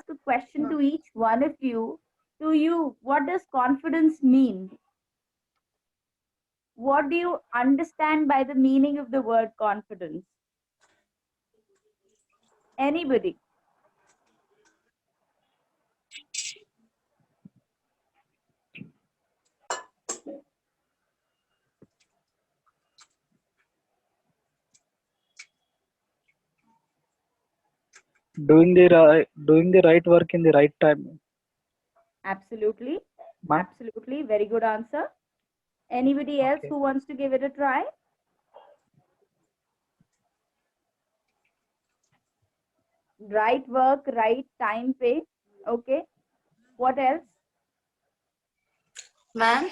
a question to each one of you. To you, what does confidence mean? What do you understand by the meaning of the word confidence? Anybody? Doing the right work in the right time, Absolutely. ma'am. Absolutely. Very good answer. Anybody else Okay. who wants to give it a try? Right work, right time, pay. Okay. What else? Ma'am,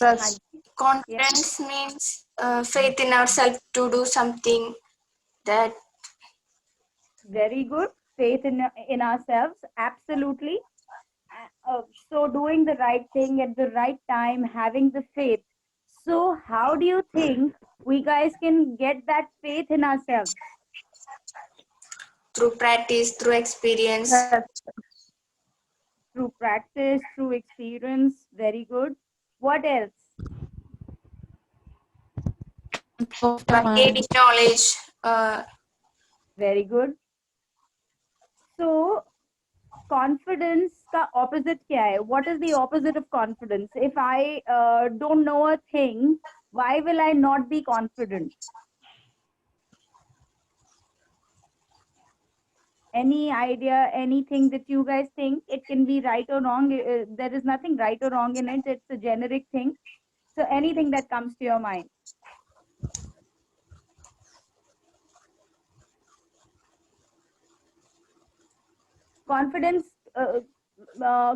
Haan ji. Yeah. confidence means faith in ourselves to do something that. Very good. Faith in ourselves. Absolutely. So doing the right thing at the right time, having the faith. So how do you think we guys can get that faith in ourselves? Through practice, through experience. Through practice, through experience. Very good. What else? By gaining knowledge. Very good. So confidence का opposite क्या है? What is the opposite of confidence? If I don't know a thing, why will I not be confident? Any idea, anything that you guys think it can be right or wrong? There is nothing right or wrong in it. It's a generic thing. So anything that comes to your mind. Confidence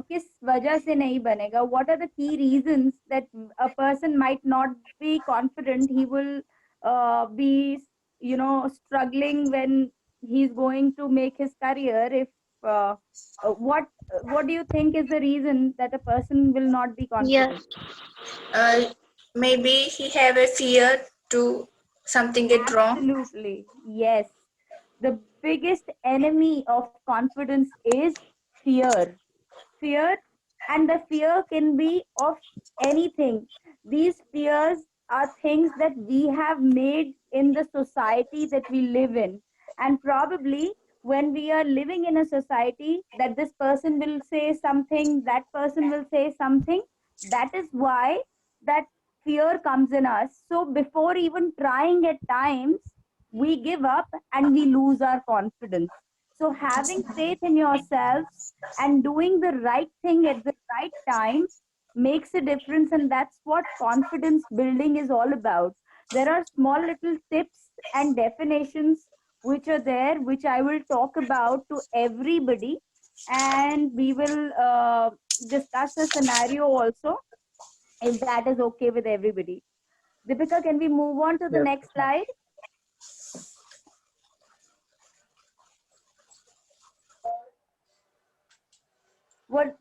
किस वजह से नहीं बनेगा? What are the key reasons that a person might not be confident? He will be, struggling when he's going to make his career. If uh, what do you think is the reason that a person will not be confident? Maybe he have a fear to something get wrong. Absolutely, yes. The biggest enemy of confidence is fear. Fear, and the fear can be of anything. These fears are things that we have made in the society that we live in. And probably when we are living in a society that this person will say something, that person will say something, that is why that fear comes in us. So before even trying at times, we give up and we lose our confidence. So having faith in yourselves and doing the right thing at the right time makes a difference, and that's what confidence building is all about. There are small little tips and definitions which are there, which I will talk about to everybody, and we will discuss a scenario also, if that is okay with everybody. Deepika, can we move on to the Yes, next ma'am. slide? What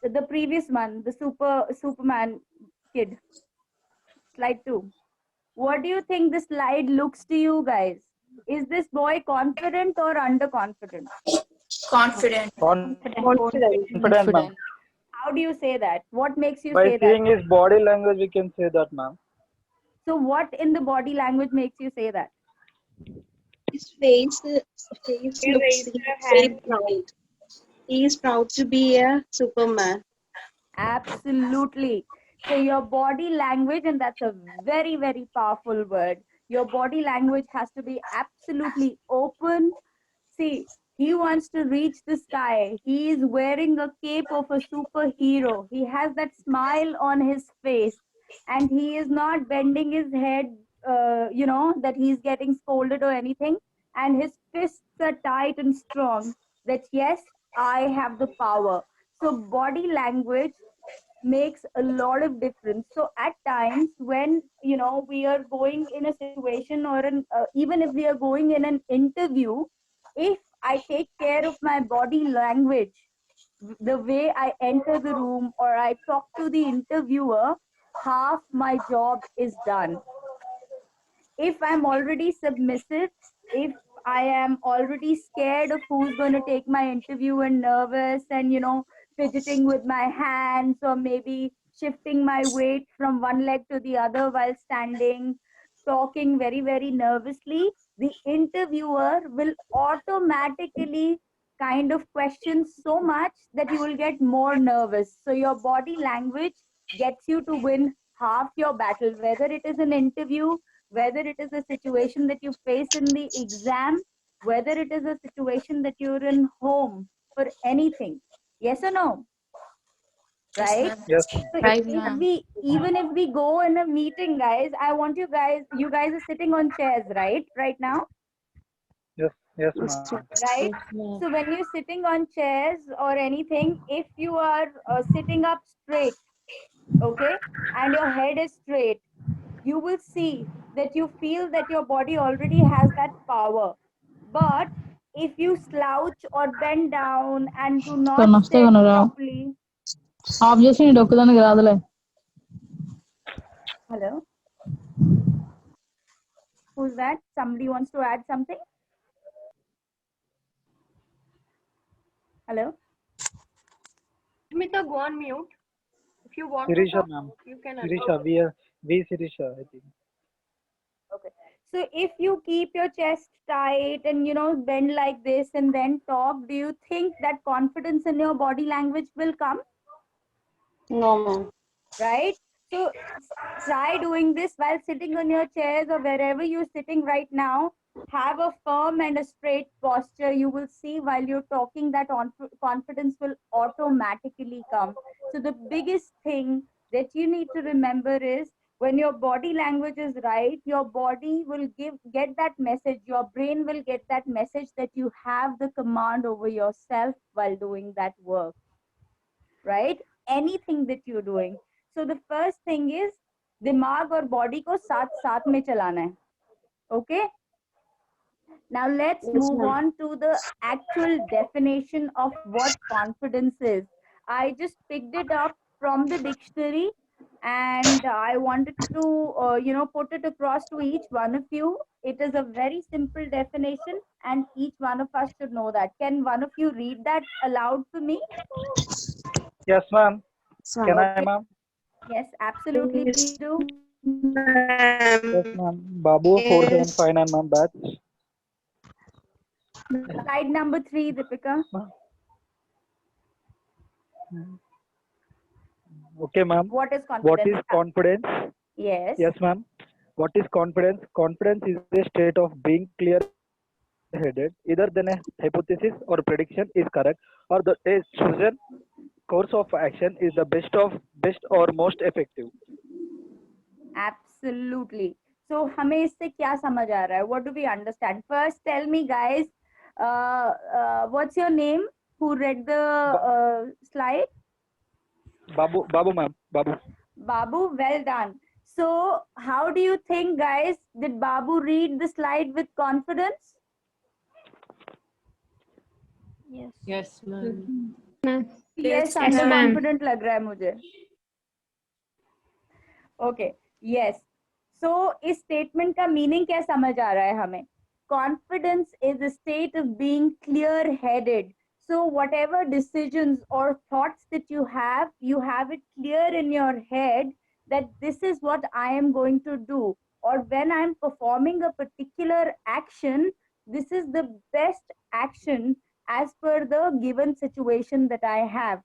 the previous one, the Superman kid, slide 2. What do you think this slide looks to you guys? Is this boy confident or underconfident? Confident. Confident, ma'am. How do you say that? What makes you By say that? seeing his body language, we can say that, ma'am. So what in the body language makes you say that? His face looks very proud. He is proud to be a Superman. Absolutely. So your body language, and that's a very, very powerful word. Your body language has to be absolutely open. See, he wants to reach the sky. He is wearing a cape of a superhero. He has that smile on his face, and he is not bending his head, that he's getting scolded or anything. And his fists are tight and strong. That, yes, I have the power. So, body language makes a lot of difference. So at times when we are going in a situation, or even if we are going in an interview, if I take care of my body language, the way I enter the room or I talk to the interviewer, half my job is done. If I'm already submissive, if I am already scared of who's going to take my interview and nervous and, fidgeting with my hands or maybe shifting my weight from one leg to the other while standing, talking very, very nervously, the interviewer will automatically kind of question so much that you will get more nervous. So your body language gets you to win half your battle, whether it is an interview, whether it is a situation that you face in the exam, whether it is a situation that you're in home, for anything. Yes or no? Yes, Right? ma'am. Yes, ma'am. So Right, if ma'am. we even if we go in a meeting, guys, I want you guys are sitting on chairs, right now, Yes, yes, Yes, ma'am. ma'am. right? Yes, ma'am. So when you're sitting on chairs or anything, if you are sitting up straight, okay, and your head is straight, you will see that you feel that your body already has that power. But if you slouch or bend down and do not నమస్తే sit Canara properly, of చేసి నీ డొక్కదానికి రాదులే. hello, who's that? Somebody wants to add something? Hello? Smita, go on mute. If you want to Sirisha, talk, ma'am. you can. Sirisha, we Sirisha, I think. Okay. So if you keep your chest tight and bend like this and then talk, do you think that confidence in your body language will come? No, ma'am. Right? So try doing this while sitting on your chairs or wherever you're sitting right now. Have a firm and a straight posture. You will see while you're talking that confidence will automatically come. So the biggest thing that you need to remember is when your body language is right, your body will get that message. Your brain will get that message that you have the command over yourself while doing that work, right? Anything that you're doing. So the first thing is दिमाग और body को साथ साथ में चलाना है. Okay? Now let's Yes, move ma'am. on to the actual definition of what confidence is. I just picked it up from the dictionary and I wanted to put it across to each one of you. It is a very simple definition and each one of us should know that. Can one of you read that aloud for me? Yes, ma'am. Yes, Can ma'am. I, ma'am? Yes, absolutely, please Yes, do. Yes, ma'am. ma'am. Babu, Yes. 4759, ma'am. Batch. Slide number 3, Deepika. Okay, ma'am. What is What confidence? is confidence? Yes. Yes, ma'am. What is confidence? Confidence is a state of being clear-headed. Either then a hypothesis or prediction is correct, or the a chosen course of action is the best or most effective. Absolutely. So हमें इससे क्या समझ आ रहा है? What do we understand? First, tell me, guys. What's your name? Who read the slide? Babu, ma'am. Babu. Babu. Well done. So, how do you think, guys? Did Babu read the slide with confidence? Yes, ma'am. Yes, Yes, under ma'am. confident लग रहा है मुझे. Okay. Yes. So इस statement का meaning क्या समझ आ रहा है हमें? Confidence is a state of being clear-headed. So whatever decisions or thoughts that you have it clear in your head that this is what I am going to do. Or when I'm performing a particular action, this is the best action as per the given situation that I have.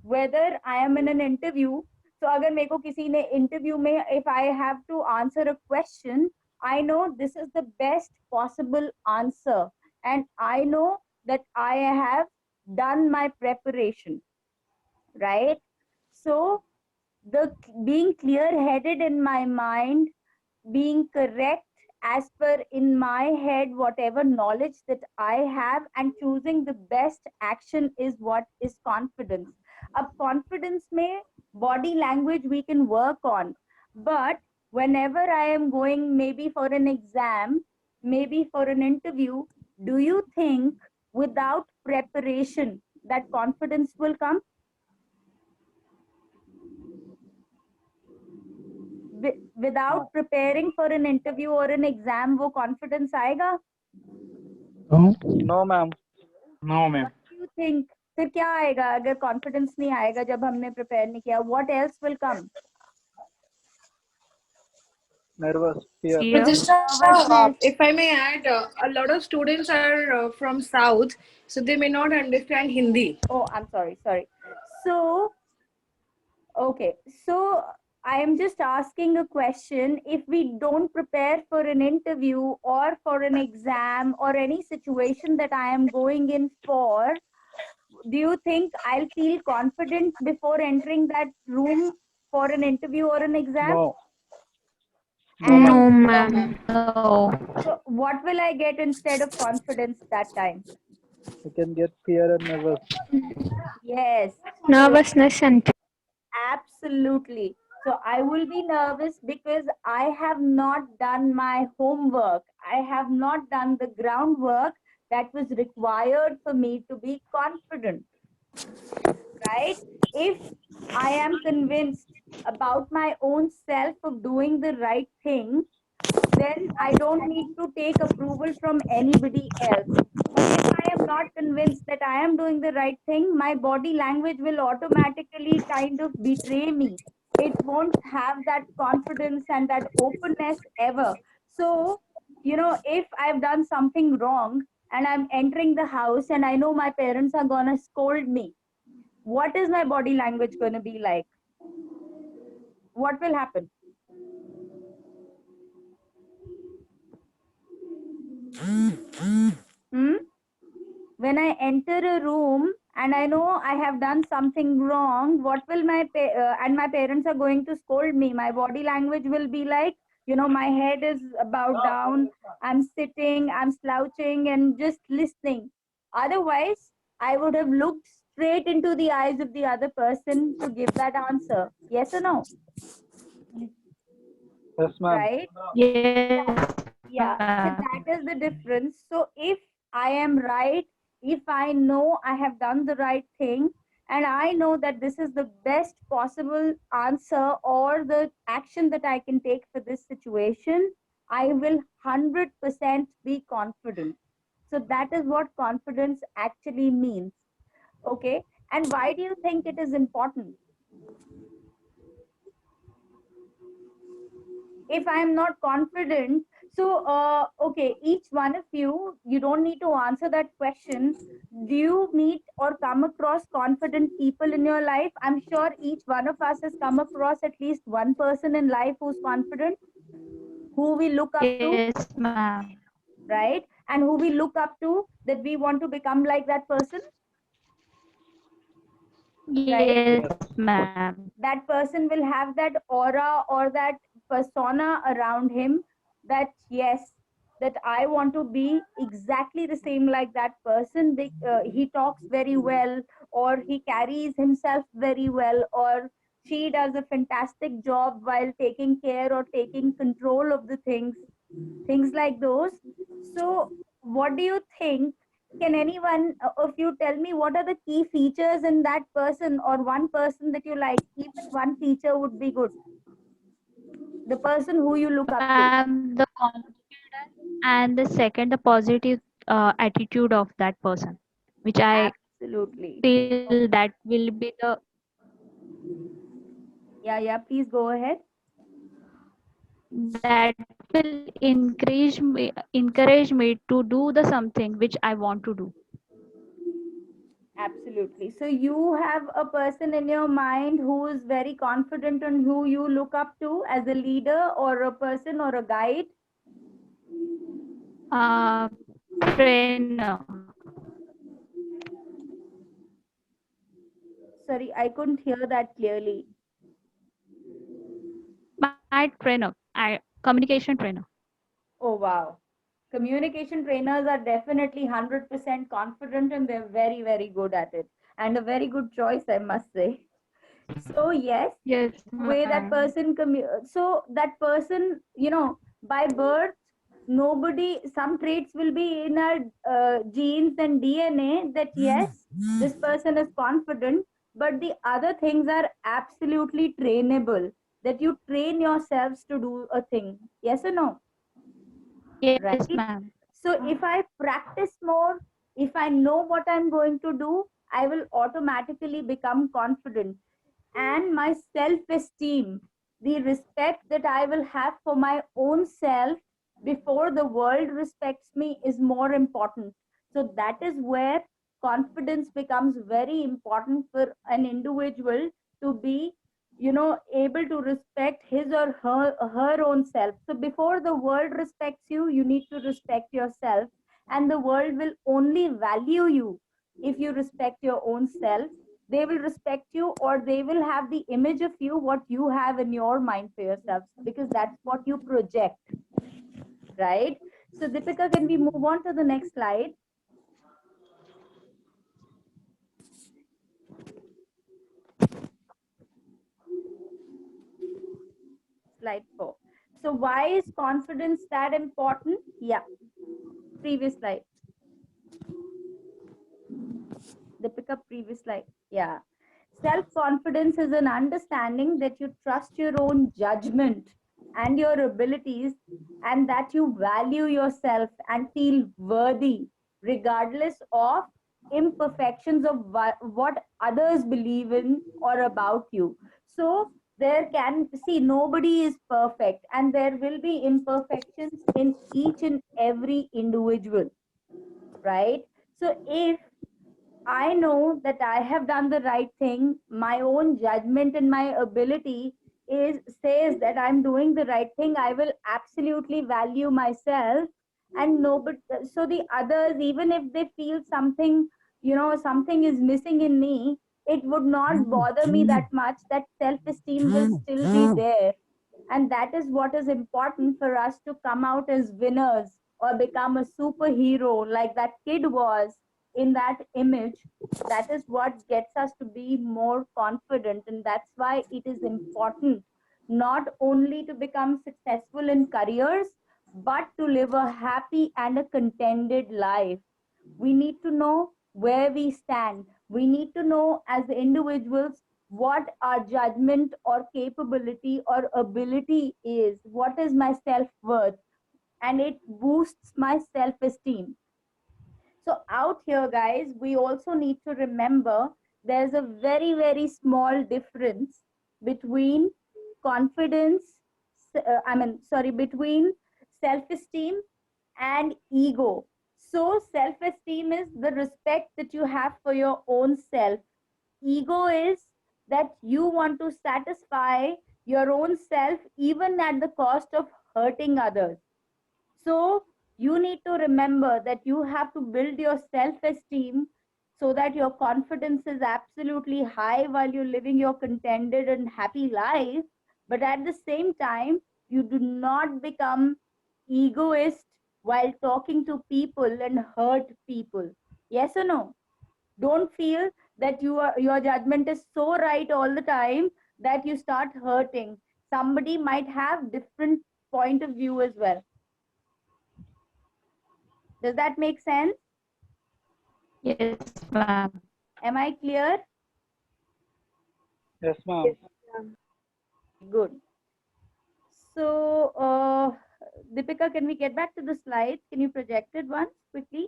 Whether I am in an interview, so अगर मेरे को किसी ने interview में if I have to answer a question, I know this is the best possible answer and I know that I have done my preparation, right? So the being clear headed in my mind, being correct as per in my head whatever knowledge that I have and choosing the best action is what is confidence. Ab confidence mein body language we can work on, but whenever I am going maybe for an exam, maybe for an interview, do you think without preparation that confidence will come? Without preparing for an interview or an exam, वो confidence आएगा? No, ma'am. No, ma'am. What do you think? फिर क्या आएगा अगर confidence नहीं आएगा जब हमने प्रिपेयर नहीं किया? What else will come? Nervous, fear. Fear. Nervousness. If I may add, a lot of students are from South, so they may not understand Hindi. Oh, I'm sorry. So, okay. So I am just asking a question. If we don't prepare for an interview or for an exam or any situation that I am going in for, do you think I'll feel confident before entering that room for an interview or an exam? No. And No, ma'am. No. so what will I get instead of confidence that time? You can get fear and nervous. Yes. Nervousness and Absolutely. So I will be nervous because I have not done my homework. I have not done the groundwork that was required for me to be confident. Right? If I am convinced about my own self of doing the right thing, then I don't need to take approval from anybody else. But if I am not convinced that I am doing the right thing, my body language will automatically kind of betray me. It won't have that confidence and that openness ever. So, if I've done something wrong and I'm entering the house and I know my parents are going to scold me, what is my body language going to be like? What will happen? Hmm? When I enter a room and I know I have done something wrong, what will and my parents are going to scold me? My body language will be like, my head is bowed down, I'm sitting, I'm slouching, and just listening. Otherwise, I would have looked straight into the eyes of the other person to give that answer. Yes or no? Yes, ma'am. Right? Yes, Yeah, so ma'am. that is the difference. So if I am right, if I know I have done the right thing, and I know that this is the best possible answer or the action that I can take for this situation, I will 100% be confident. So that is what confidence actually means. Okay. And why do you think it is important? If I am not confident, so okay, each one of you don't need to answer that question. Do you meet or come across confident people in your life? I'm sure each one of us has come across at least one person in life who's confident, who we look up to, Yes, ma'am. right? And who we look up to, that we want to become like that person, right? Yes, ma'am. That person will have that aura or that persona around him, that yes, that I want to be exactly the same like that person. He talks very well, or he carries himself very well, or she does a fantastic job while taking care or taking control of the things like those. So what do you think? Can anyone of you tell me what are the key features in that person, or one person that you like? Even one feature would be good. The person who you look up to. The confidence, and the second, the positive attitude of that person, which I Absolutely. feel that will be the Yeah, please go ahead. that will encourage me to do the something which I want to do. Absolutely. So you have a person in your mind who is very confident and who you look up to as a leader or a person or a guide. Trainer. Sorry, I couldn't hear that clearly. My trainer. Communication trainer. Oh, wow. Communication trainers are definitely 100% confident and they're very, very good at it. And a very good choice, I must say. So, yes, Yes, the way that ma'am. person, so that person, by birth, some traits will be in our genes and DNA that, yes, this person is confident, but the other things are absolutely trainable, that you train yourselves to do a thing. Yes or no? Yes, Right? ma'am. So if I practice more, if I know what I'm going to do, I will automatically become confident. And my self-esteem, the respect that I will have for my own self before the world respects me, is more important. So that is where confidence becomes very important for an individual to be, able to respect his or her own self. So before the world respects you, you need to respect yourself, and the world will only value you if you respect your own self. They will respect you, or they will have the image of you what you have in your mind for yourself, because that's what you project, right? So Deepika, can we move on to the next slide? Slide 4. So why is confidence that important? Yeah, previous slide. Deepika, previous slide. Yeah. Self confidence is an understanding that you trust your own judgment and your abilities, and that you value yourself and feel worthy regardless of imperfections of what others believe in or about you. So there can see, nobody is perfect, and there will be imperfections in each and every individual, right? So if I know that I have done the right thing, my own judgment and my ability is says that I'm doing the right thing, I will absolutely value myself. And nobody, so the others, even if they feel something, something is missing in me, it would not bother me that much. That self-esteem will still be there. And that is what is important for us to come out as winners or become a superhero like that kid was in that image. That is what gets us to be more confident, and that's why it is important not only to become successful in careers, but to live a happy and a contented life. We need to know where we stand. We need to know as individuals what our judgment or capability or ability is, what is my self-worth, and it boosts my self-esteem. So out here, guys, we also need to remember there's a very, very small difference between confidence, between self-esteem and ego. So self-esteem is the respect that you have for your own self. Ego is that you want to satisfy your own self even at the cost of hurting others. So you need to remember that you have to build your self-esteem so that your confidence is absolutely high while you're living your contented and happy life. But at the same time, you do not become egoist while talking to people and hurt people. Yes or no? Don't feel that your judgment is so right all the time that you start hurting. Somebody might have different point of view as well. Does that make sense? Yes, ma'am. Am I clear? Yes, ma'am. Good. So, Deepika, can we get back to the slides? Can you project it once quickly?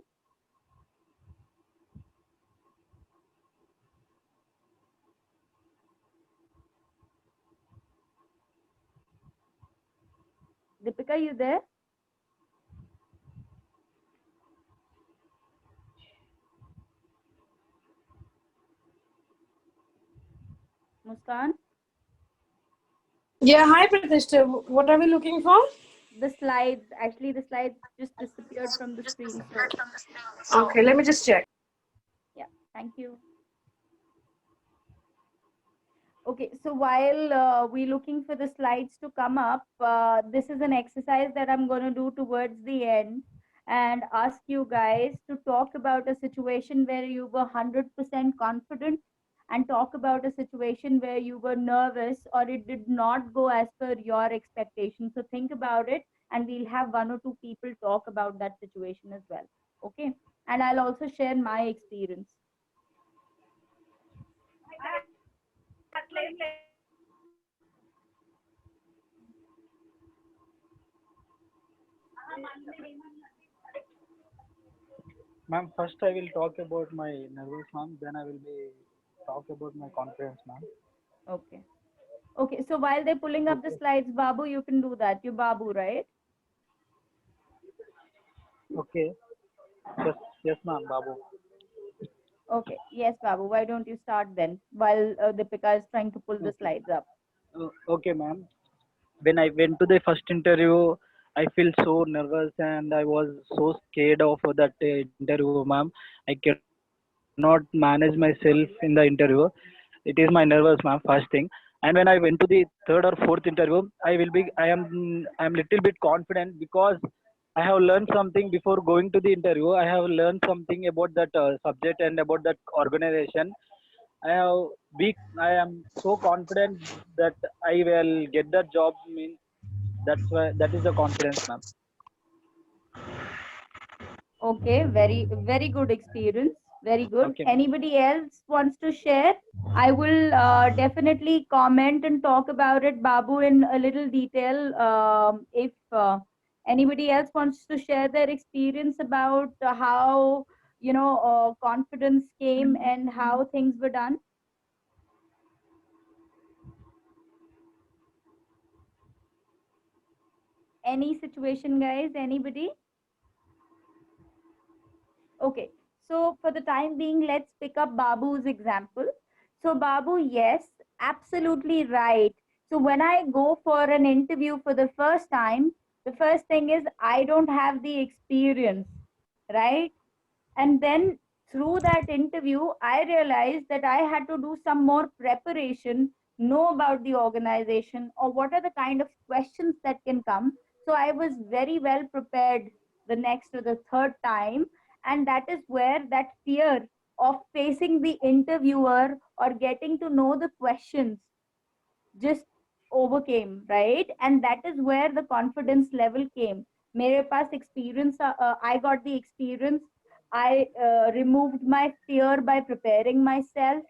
Deepika, you there? Muskan? Yeah, hi Pratishtha. What are we looking for? The slides, actually the slides just disappeared from the screen. So, Okay, let me just check. yeah, thank you. Okay, so while we're looking for the slides to come up, this is an exercise that I'm going to do towards the end and ask you guys to talk about a situation where you were 100% confident, and talk about a situation where you were nervous or it did not go as per your expectations. So think about it, and we'll have one or two people talk about that situation as well. Okay, and I'll also share my experience. Ma'am, first I will talk about my nervous, ma'am. Then I will be talk about my confidence, ma'am. Okay. Okay, so while they're pulling up the Okay. slides, Babu, you can do that. You Babu, right? Okay. Yes, yes, ma'am, Babu. Okay. Yes, Babu. Why don't you start then while Deepika is trying to pull the Okay. slides up? Okay, ma'am. When I went to the first interview, I feel so nervous and I was so scared of that interview, ma'am. I cannot manage myself in the interview. It is my nervous, ma'am. First thing. And when I went to the third or fourth interview, I am little bit confident because I have learned something before going to the interview. I have learned something about that subject and about that organization. I have I am so confident that I will get that job. Means that's why that is the confidence, ma'am. Okay, very good experience. Very good. Okay, ma'am. Anybody else wants to share? I will definitely comment and talk about it, Babu, in a little detail. If anybody else wants to share their experience about how confidence came and how things were done. Any situation, guys? Anybody? Okay, so for the time being, let's pick up Babu's example. So, Babu, yes, absolutely right. So, when I go for an interview for the first time, the first thing is I don't have the experience, right? And then through that interview, I realized that I had to do some more preparation, know about the organization or what are the kind of questions that can come. So I was very well prepared the next or the third time. And that is where that fear of facing the interviewer or getting to know the questions just overcame, right? And that is where the confidence level came. मेरे पास experience, I got the experience. I removed my fear by preparing myself.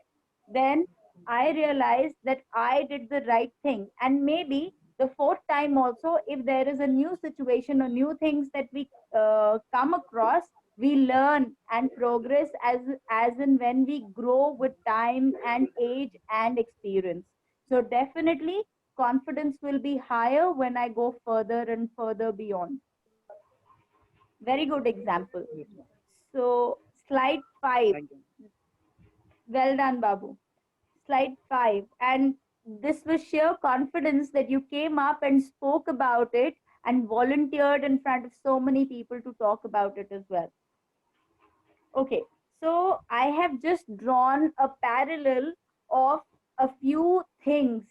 Then I realized that I did the right thing. And maybe the fourth time also, if there is a new situation or new things that we come across, we learn and progress as in when we grow with time and age and experience. So definitely confidence will be higher when I go further and further beyond. Very good example. Yes, ma'am. So slide 5. Thank you. Well done, Babu. Slide 5. And this was sheer confidence that you came up and spoke about it and volunteered in front of so many people to talk about it as well. Okay, so I have just drawn a parallel of a few things,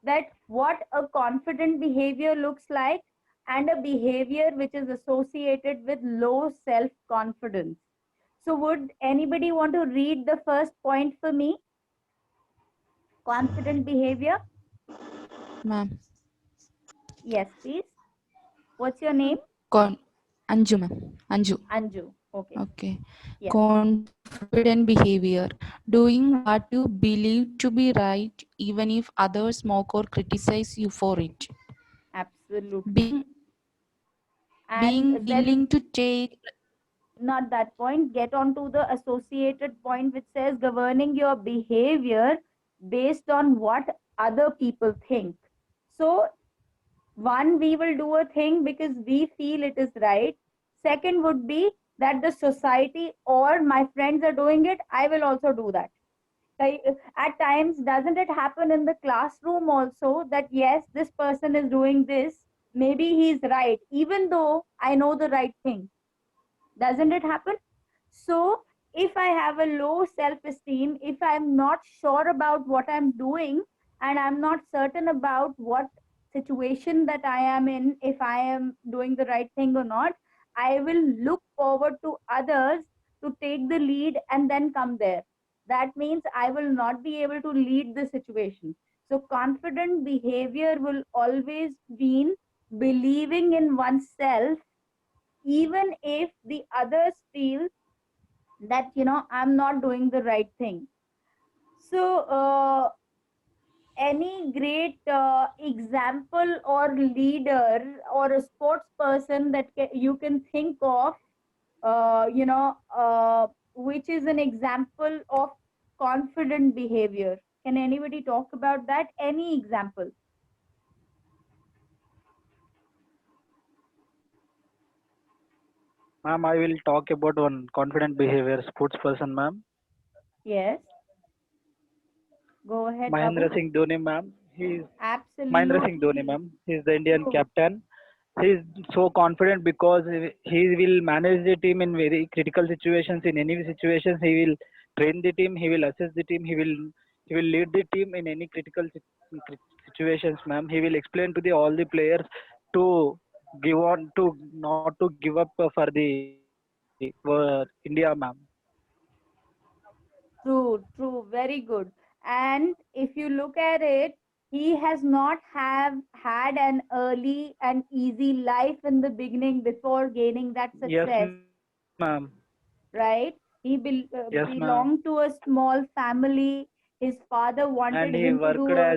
that what a confident behavior looks like and a behavior which is associated with low self confidence. So, would anybody want to read the first point for me? Confident behavior? Ma'am. Yes, please. What's your name? Anju, ma'am. Anju. Anju. Okay. Okay. Yes. Confident behavior. Doing what you believe to be right, even if others mock or criticize you for it. Absolutely. Being And then, willing to take. not that point, get on to the associated point which says governing your behavior based on what other people think. So, one, we will do a thing because we feel it is right. Second would be that the society or my friends are doing it, I will also do that. At times, doesn't it happen in the classroom also that yes, this person is doing this, maybe he's right, even though I know the right thing? Doesn't it happen? So, if I have a low self esteem, if I'm not sure about what I'm doing, and I'm not certain about what situation that I am in, if I am doing the right thing or not, I will look forward to others to take the lead and then come there. That means I will not be able to lead the situation. So, confident behavior will always mean believing in oneself even if the others feel that I'm not doing the right thing. So any great example or leader or a sports person that you can think of which is an example of confident behavior? Can anybody talk about that? Any example? Ma'am, I will talk about one confident behavior sports person, ma'am. Yes. Go ahead, Mahendra Babu. Singh Dhoni, ma'am. He's Mahendra Singh Dhoni, Absolutely ma'am. He's the Indian true. captain. He's so confident because he will manage the team in very critical situations. In any situations, he will train the team. He will assess the team. He will lead the team in any critical situations, ma'am. He will explain to the all the players to give on to not to give up for the India, ma'am. True, true, very good. And if you look at it, he has not have had an early and easy life in the beginning before gaining that Yes, success, ma'am. right? He Yes, ma'am. belonged to a small family. His father And wanted him to do a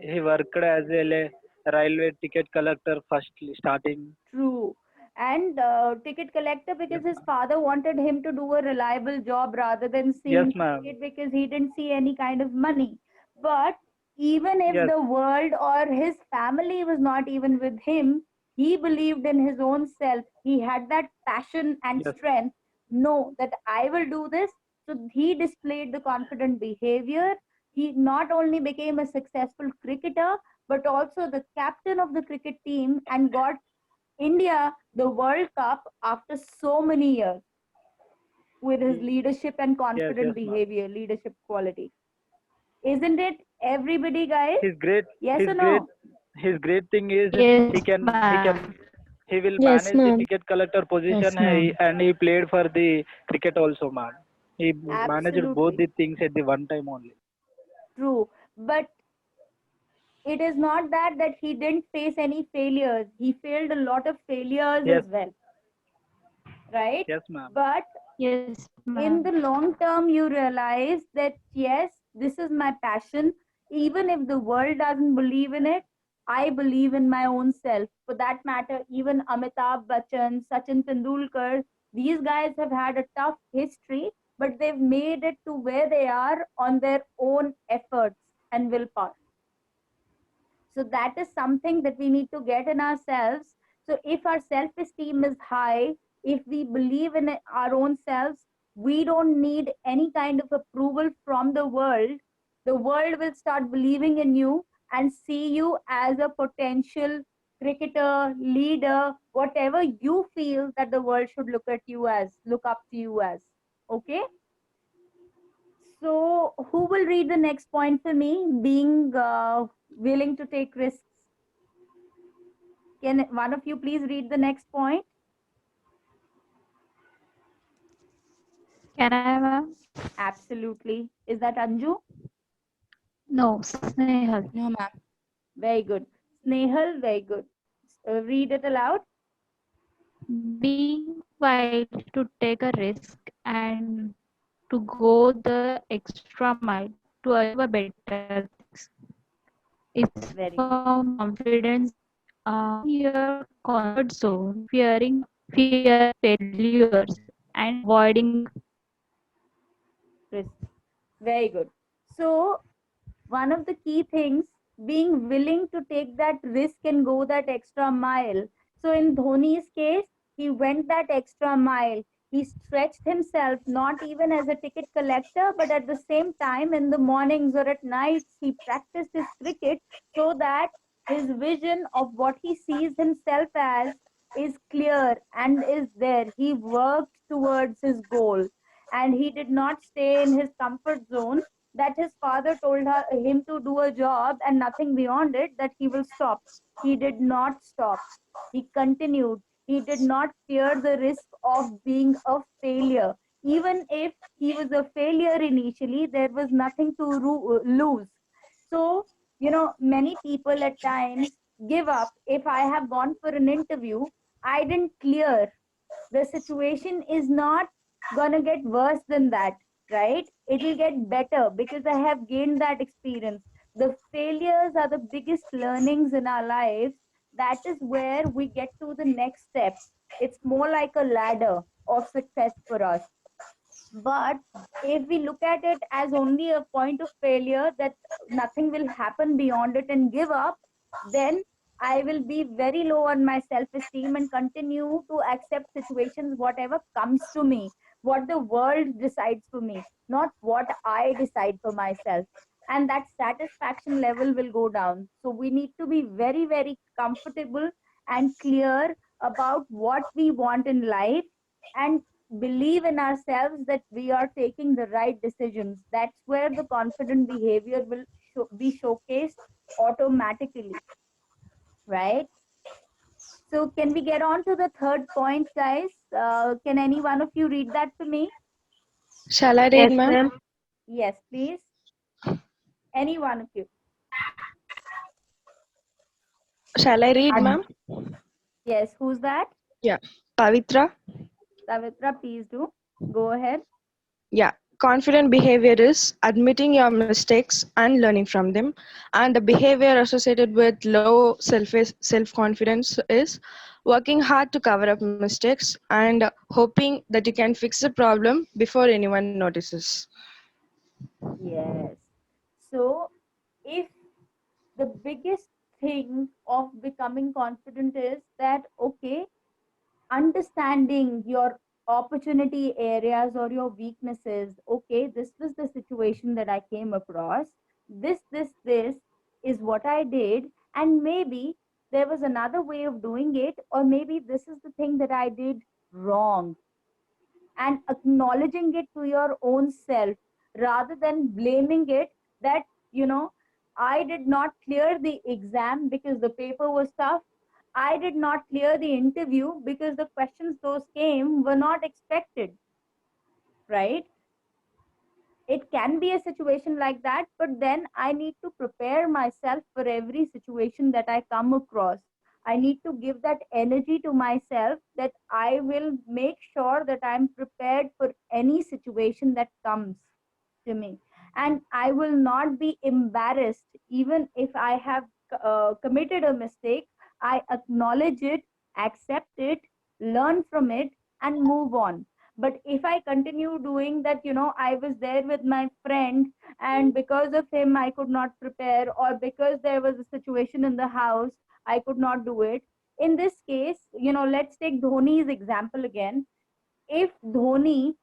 he worked as a railway ticket collector first starting. true and ticket collector Yes, because his ma'am. father wanted him to do a reliable job rather than Yes, seeing ma'am. cricket because he didn't see any kind of money. But even if Yes, the world or his family was not even with him, he believed in his own self. He had that passion and yes, strength. No, that I will do this. So he displayed the confident behavior. He not only became a successful cricketer, but also the captain of the cricket team and got India the World Cup after so many years with his leadership and yes, confident yes, ma'am. behavior, leadership quality. Isn't it everybody, guys? His great, Yes his or great, no? his great thing is Yes, he ma'am. can, he will Yes, manage the ma'am. ticket collector Yes, position, ma'am. and he played for the cricket also, man. He managed both Absolutely the things at the one time only. true. But it is not that he didn't face any failures. He failed a lot of failures Yes, as well, right? yes, ma'am. But Yes, in ma'am. the long term you realize that yes, this is my passion. Even if the world doesn't believe in it, I believe in my own self. For that matter, even Amitabh Bachchan, Sachin Tendulkar, these guys have had a tough history, but they've made it to where they are on their own efforts and willpower. So that is something that we need to get in ourselves. So if our self esteem is high, if we believe in our own selves, we don't need any kind of approval from the world. The world will start believing in you and see you as a potential cricketer, leader, whatever you feel that the world should look at you as, look up to you as. Okay? So, who will read the next point for me? Being willing to take risks. Can one of you please read the next point? Can I, ma'am? Absolutely. Is that Anju? No, Snehal. No, ma'am. Very good. Snehal, very good. Read it aloud. Being wild to take a risk and to go the extra mile to achieve a better things is Very good. from confidence. Your comfort zone, fear failures, and avoiding Chris. Very good. So, one of the key things, being willing to take that risk and go that extra mile. So in Dhoni's case, he went that extra mile. He stretched himself not even as a ticket collector, but at the same time in the mornings or at nights he practiced his cricket so that his vision of what he sees himself as is clear and is there. He worked towards his goal and he did not stay in his comfort zone that his father told him to do a job and nothing beyond it, that he will stop. He did not stop. He continued. He did not fear the risk of being a failure. Even if he was a failure initially, there was nothing to lose. So, many people at times give up. If I have gone for an interview, I didn't clear, the situation is not gonna get worse than that, right? It'll get better because I have gained that experience. The failures are the biggest learnings in our lives. That is where we get to the next step. It's more like a ladder. of success for us. But if we look at it as only a point of failure, that nothing will happen beyond it and give up, then I will be very low on my self esteem and continue to accept situations, whatever comes to me, what the world decides for me, not what I decide for myself. And that satisfaction level will go down. So we need to be very, very comfortable and clear about what we want in life, and believe in ourselves that we are taking the right decisions. That's where the confident behavior will be showcased automatically, right? So, can we get on to the third point, guys? Can any one of you read that to me? Shall I read, Yes, ma'am? ma'am. Yes, please. Any one of you. Shall I read, ma'am? Yes, who's that? Yeah. Pavitra? Savitra, please do. Go ahead. Yeah. Confident behavior is admitting your mistakes and learning from them. And the behavior associated with low self-confidence is working hard to cover up mistakes and hoping that you can fix the problem before anyone notices. Yes. So, if the biggest thing of becoming confident is that, okay, understanding your opportunity areas or your weaknesses. Okay, this was the situation that I came across. This is what I did, and maybe there was another way of doing it, or maybe this is the thing that I did wrong, and acknowledging it to your own self rather than blaming it that, I did not clear the exam because the paper was tough. I did not clear the interview because the questions those came were not expected, right? It can be a situation like that, but then I need to prepare myself for every situation that I come across. I need to give that energy to myself that I will make sure that I'm prepared for any situation that comes to me, and I will not be embarrassed even if I have committed a mistake. I acknowledge it, accept it, learn from it, and move on. But if I continue doing that, I was there with my friend, and because of him I could not prepare, or because there was a situation in the house I could not do it. In this case, let's take Dhoni's example again. If Dhoni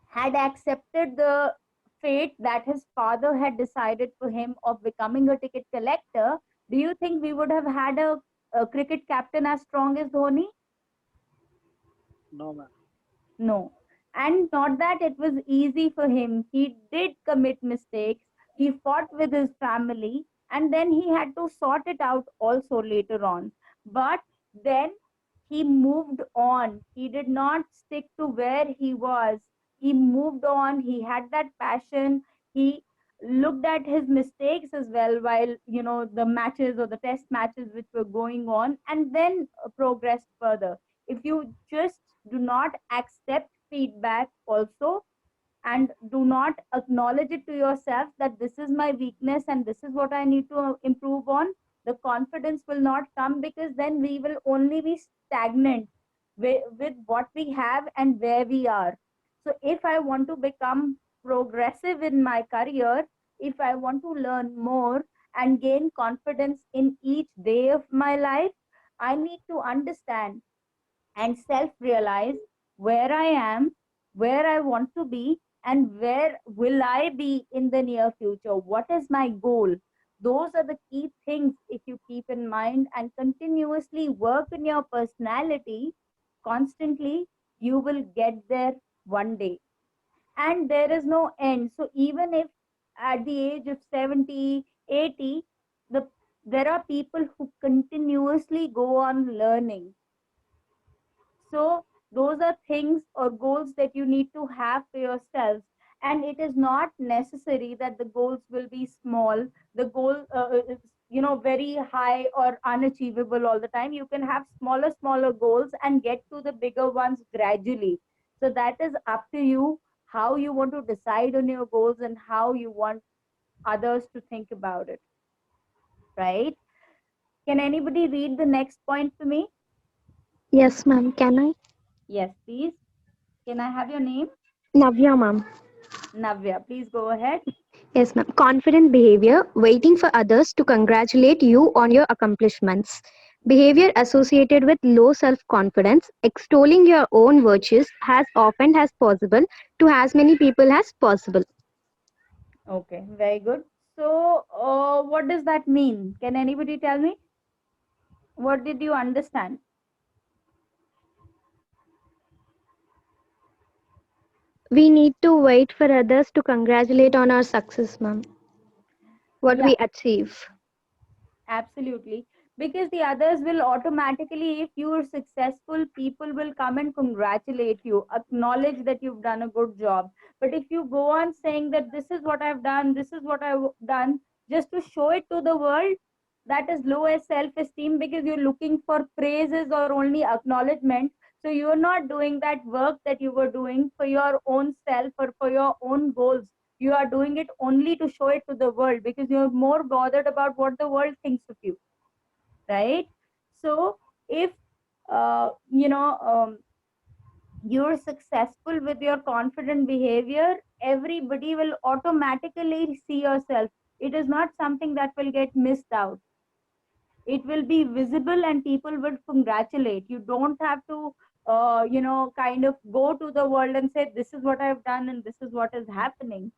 had accepted the fate that his father had decided for him of becoming a ticket collector, do you think we would have had a cricket captain as strong as Dhoni? No, ma'am. No. And not that it was easy for him. He did commit mistakes. He fought with his family, and then he had to sort it out also later on. But then he moved on. He did not stick to where he was. He moved on. He had that passion. He looked at his mistakes as well while, the matches or the test matches which were going on, and then progressed further. If you just do not accept feedback also, and do not acknowledge it to yourself that this is my weakness and this is what I need to improve on, the confidence will not come, because then we will only be stagnant with what we have and where we are. So if I want to become progressive in my career, if I want to learn more and gain confidence in each day of my life, I need to understand and self realize where I am, where I want to be, and where will I be in the near future. What is my goal? Those are the key things. If you keep in mind and continuously work in your personality constantly, you will get there one day. And there is no end. So even if at the age of 70, 80, there are people who continuously go on learning. So those are things or goals that you need to have for yourselves. And it is not necessary that the goals will be small. The goal is, very high or unachievable all the time. You can have smaller goals and get to the bigger ones gradually. So that is up to you, how you want to decide on your goals and how you want others to think about it, right? Can anybody read the next point for me? Yes, ma'am. Can I? Yes, please. Can I have your name? Navya, ma'am. Navya, please go ahead. Yes, ma'am. Confident behavior, waiting for others to congratulate you on your accomplishments. Behavior associated with low self confidence, extolling your own virtues as often as possible to as many people as possible. Okay, very good. So, what does that mean? Can anybody tell me? What did you understand? We need to wait for others to congratulate on our success, ma'am. What Yeah, we achieve. absolutely. Because the others will automatically, if you are successful, people will come and congratulate you, acknowledge that you've done a good job. But if you go on saying that this is what I've done, this is what I've done, just to show it to the world, that is low as self esteem because you're looking for praises or only acknowledgement. So you're not doing that work that you were doing for your own self or for your own goals. You are doing it only to show it to the world because you're more bothered about what the world thinks of you, right? So if you're successful with your confident behavior, everybody will automatically see yourself. It is not something that will get missed out. It will be visible and people will congratulate. You don't have to kind of go to the world and say this is what I've done and this is what is happening.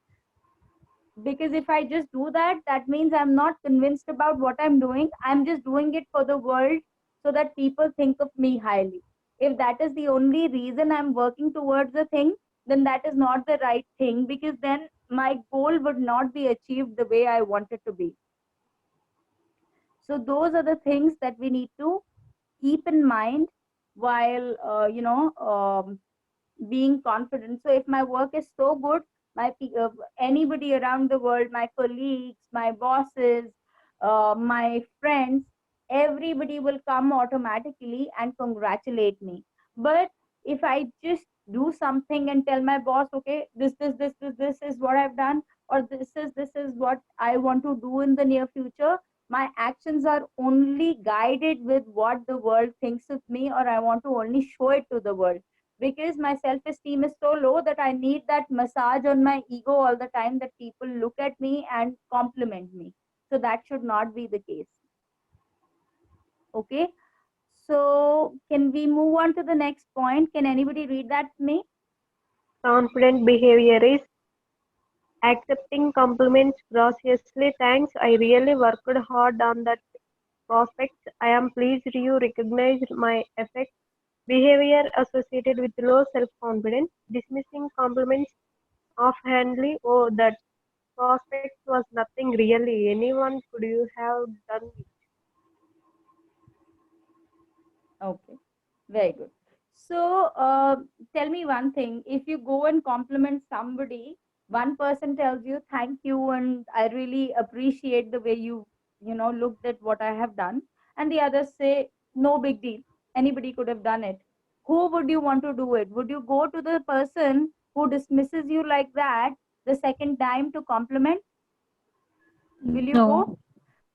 Because if I just do that, that means I'm not convinced about what I'm doing. I'm just doing it for the world so that people think of me highly. If that is the only reason I'm working towards a thing, then that is not the right thing, because then my goal would not be achieved the way I want it to be. So those are the things that we need to keep in mind while being confident. So if my work is so good, anybody around the world, my colleagues, my bosses, my friends, everybody will come automatically and congratulate me. But if I just do something and tell my boss, okay, this is what I've done, or this is what I want to do in the near future, my actions are only guided with what the world thinks of me, or I want to only show it to the world, because my self esteem is so low that I need that massage on my ego all the time, that people look at me and compliment me. So that should not be the case. Okay. So can we move on to the next point? Can anybody read that to me? Confident behavior is accepting compliments graciously. Thanks, I really worked hard on that prospect. I am pleased you recognized my effect. Behavior associated with low self-confidence, dismissing compliments offhandedly. Oh, that prospect was nothing really. Anyone could you have done it. Okay, very good. So tell me one thing. If you go and compliment somebody, one person tells you thank you and I really appreciate the way you looked at what I have done, and the others say no big deal, anybody could have done it. Who would you want to do it? Would you go to the person who dismisses you like that the second time to compliment? Will you No. go?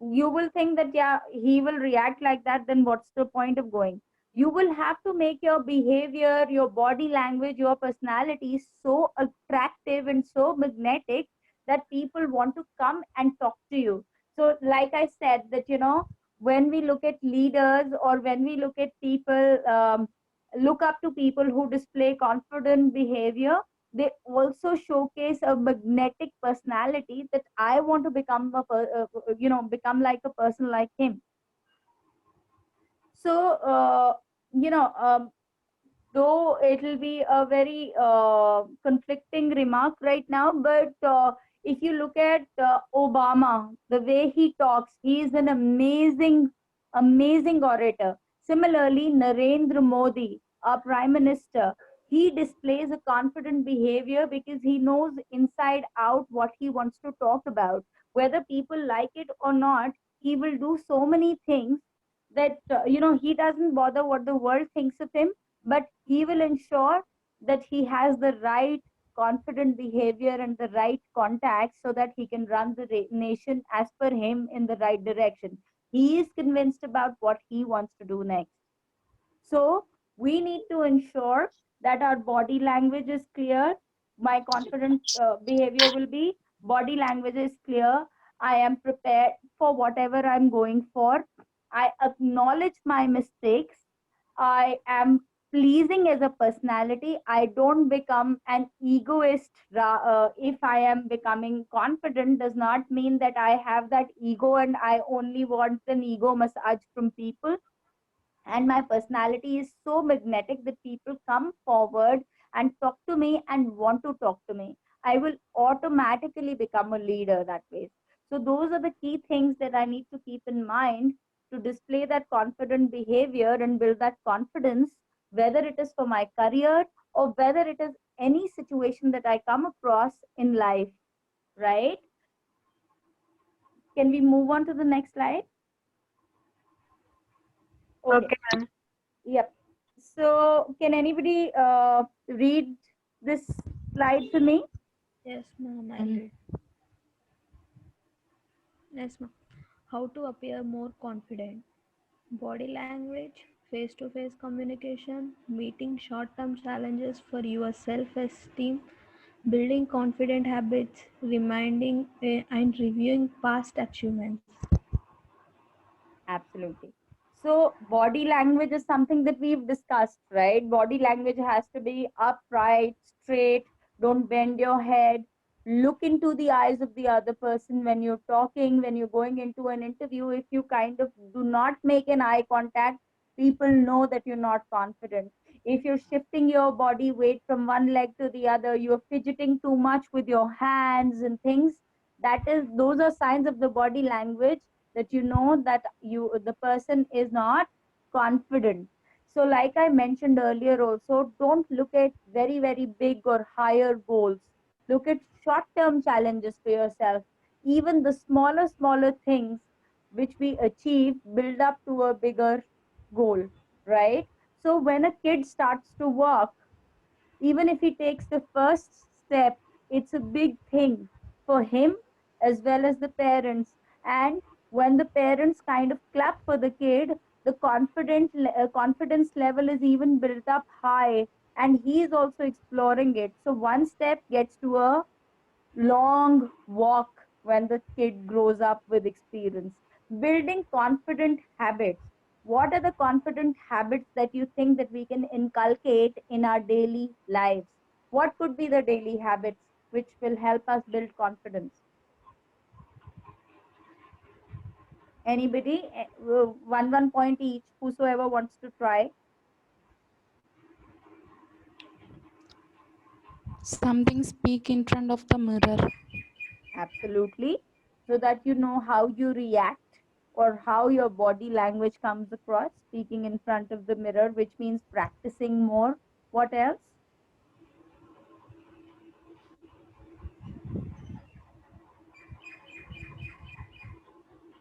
You will think that yeah, he will react like that, then what's the point of going? You will have to make your behavior, your body language, your personality so attractive and so magnetic that people want to come and talk to you. So like I said that when we look at leaders, or when we look at people, look up to people who display confident behavior, they also showcase a magnetic personality that I want to become become like a person like him. So you know um, though it will be a very conflicting remark right now, but if you look at Obama, the way he talks, he is an amazing orator. Similarly, Narendra Modi, our prime minister, he displays a confident behavior because he knows inside out what he wants to talk about. Whether people like it or not, he will do so many things that he doesn't bother what the world thinks of him, but he will ensure that he has the right confident behavior and the right contacts so that he can run the nation as per him in the right direction. He is convinced about what he wants to do next. So we need to ensure that our body language is clear. My confident behavior will be body language is clear. I am prepared for whatever I'm going for. I acknowledge my mistakes. I am pleasing as a personality. I don't become an egoist. If I am becoming confident, does not mean that I have that ego and I only want an ego massage from people. And my personality is so magnetic that people come forward and talk to me and want to talk to me. I will automatically become a leader that way. So those are the key things that I need to keep in mind to display that confident behavior and build that confidence, whether it is for my career or whether it is any situation that I come across in life, right? Can we move on to the next slide? Okay, ma'am. Yep. So, can anybody read this slide to me? Yes, ma'am, I'll read. Yes, ma'am. How to appear more confident. Body language, face to face communication, meeting short term challenges for your self esteem, building confident habits, reminding and reviewing past achievements. Absolutely. So, body language is something that we've discussed, right? Body language has to be upright, straight, don't bend your head, look into the eyes of the other person when you're talking, when you're going into an interview. If you kind of do not make an eye contact, people know that you're not confident. If you're shifting your body weight from one leg to the other, you're fidgeting too much with your hands and things, those are signs of the body language that you know that the person is not confident. So like I mentioned earlier also, don't look at very big or higher goals. Look at short term challenges for yourself. Even the smaller things which we achieve build up to a bigger goal, right? So when a kid starts to walk, even if he takes the first step, it's a big thing for him as well as the parents. And when the parents kind of clap for the kid, the confidence level is even built up high, and he is also exploring it. So one step gets to a long walk when the kid grows up with experience. Building confident habits. What are the confident habits that you think that we can inculcate in our daily lives? What could be the daily habits which will help us build confidence? Anybody? One point each, whosoever wants to try. Something speak in front of the mirror. Absolutely. So that you know how you react or how your body language comes across, speaking in front of the mirror, which means practicing more. What else?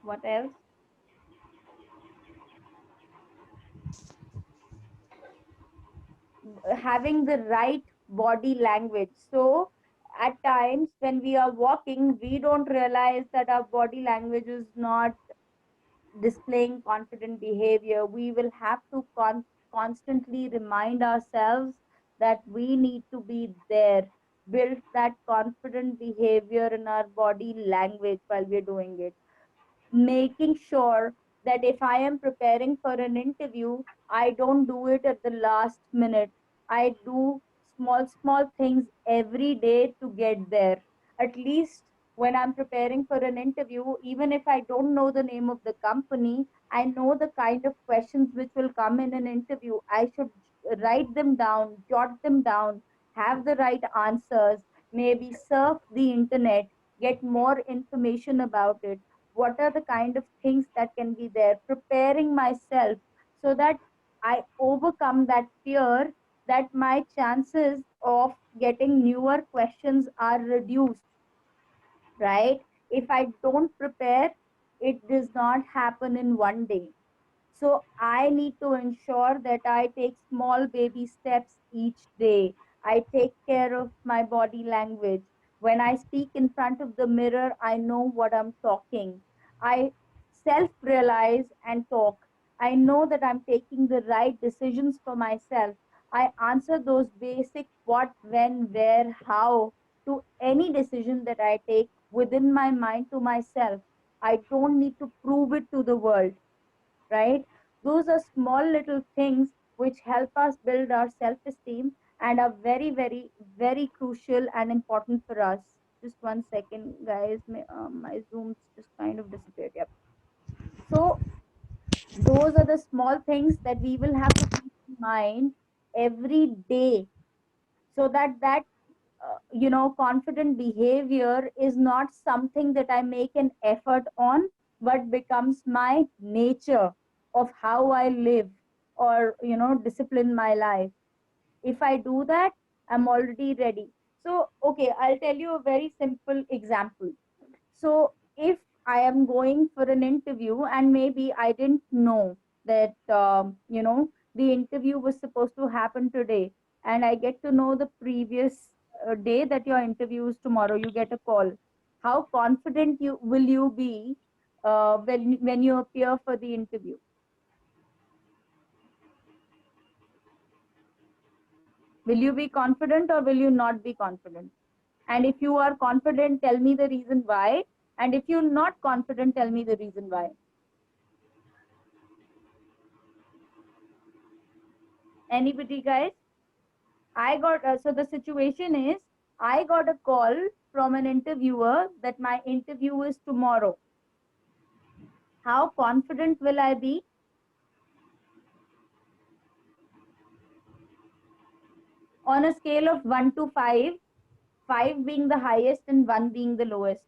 What else? Having the right body language. So at times when we are walking, we don't realize that our body language is not displaying confident behavior. We will have to constantly remind ourselves that we need to be there, build that confident behavior in our body language while we're doing it, making sure that if I am preparing for an interview, I don't do it at the last minute. I do small things every day to get there. At least when I'm preparing for an interview, even if I don't know the name of the company, I know the kind of questions which will come in an interview. I should write them down, jot them down, have the right answers, maybe surf the internet, get more information about it. What are the kind of things that can be there, preparing myself so that I overcome that fear, that my chances of getting newer questions are reduced, right? If I don't prepare, it does not happen in one day. So I need to ensure that I take small baby steps each day. I take care of my body language. When I speak in front of the mirror, I know what I'm talking. I self realize and talk. I know that I'm taking the right decisions for myself. I answer those basic what, when, where, how to any decision that I take within my mind to myself. I don't need to prove it to the world, right? Those are small little things which help us build our self esteem and are very, very, very crucial and important for us. Just 1 second, guys. My Zoom's just kind of disappeared. Yep. So, those are the small things that we will have to keep in mind every day, so that confident behavior is not something that I make an effort on, but becomes my nature of how I live, or discipline my life. If I do that, I'm already ready. So okay, I'll tell you a very simple example. So if I am going for an interview and maybe I didn't know that the interview was supposed to happen today, and I get to know the previous day that your interview is tomorrow, you get a call. How confident you will you be when you appear for the interview? Will you be confident or will you not be confident? And if you are confident, tell me the reason why. And if you're not confident, tell me the reason why. Anybody, guys? I got so the situation is I got a call from an interviewer that my interview is tomorrow. How confident will I be? On a scale of 1 to 5, 5 being the highest and 1 being the lowest,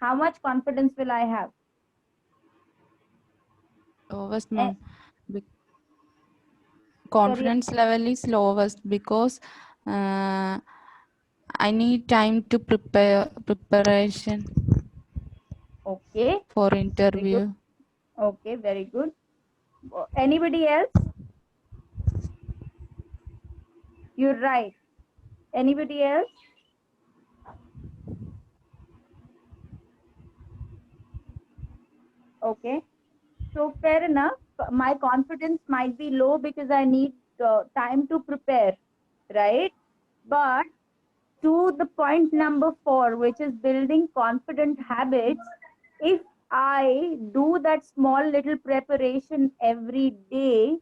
how much confidence will I have? Lowest, ma'am. Confidence level is lowest because I need time to preparation. Okay. For interview. Okay, very good. Anybody else? You're right. Anybody else? Okay. So fair enough. My confidence might be low because I need time to prepare, right? But to the point number 4, which is building confident habits, if I do that small little preparation every day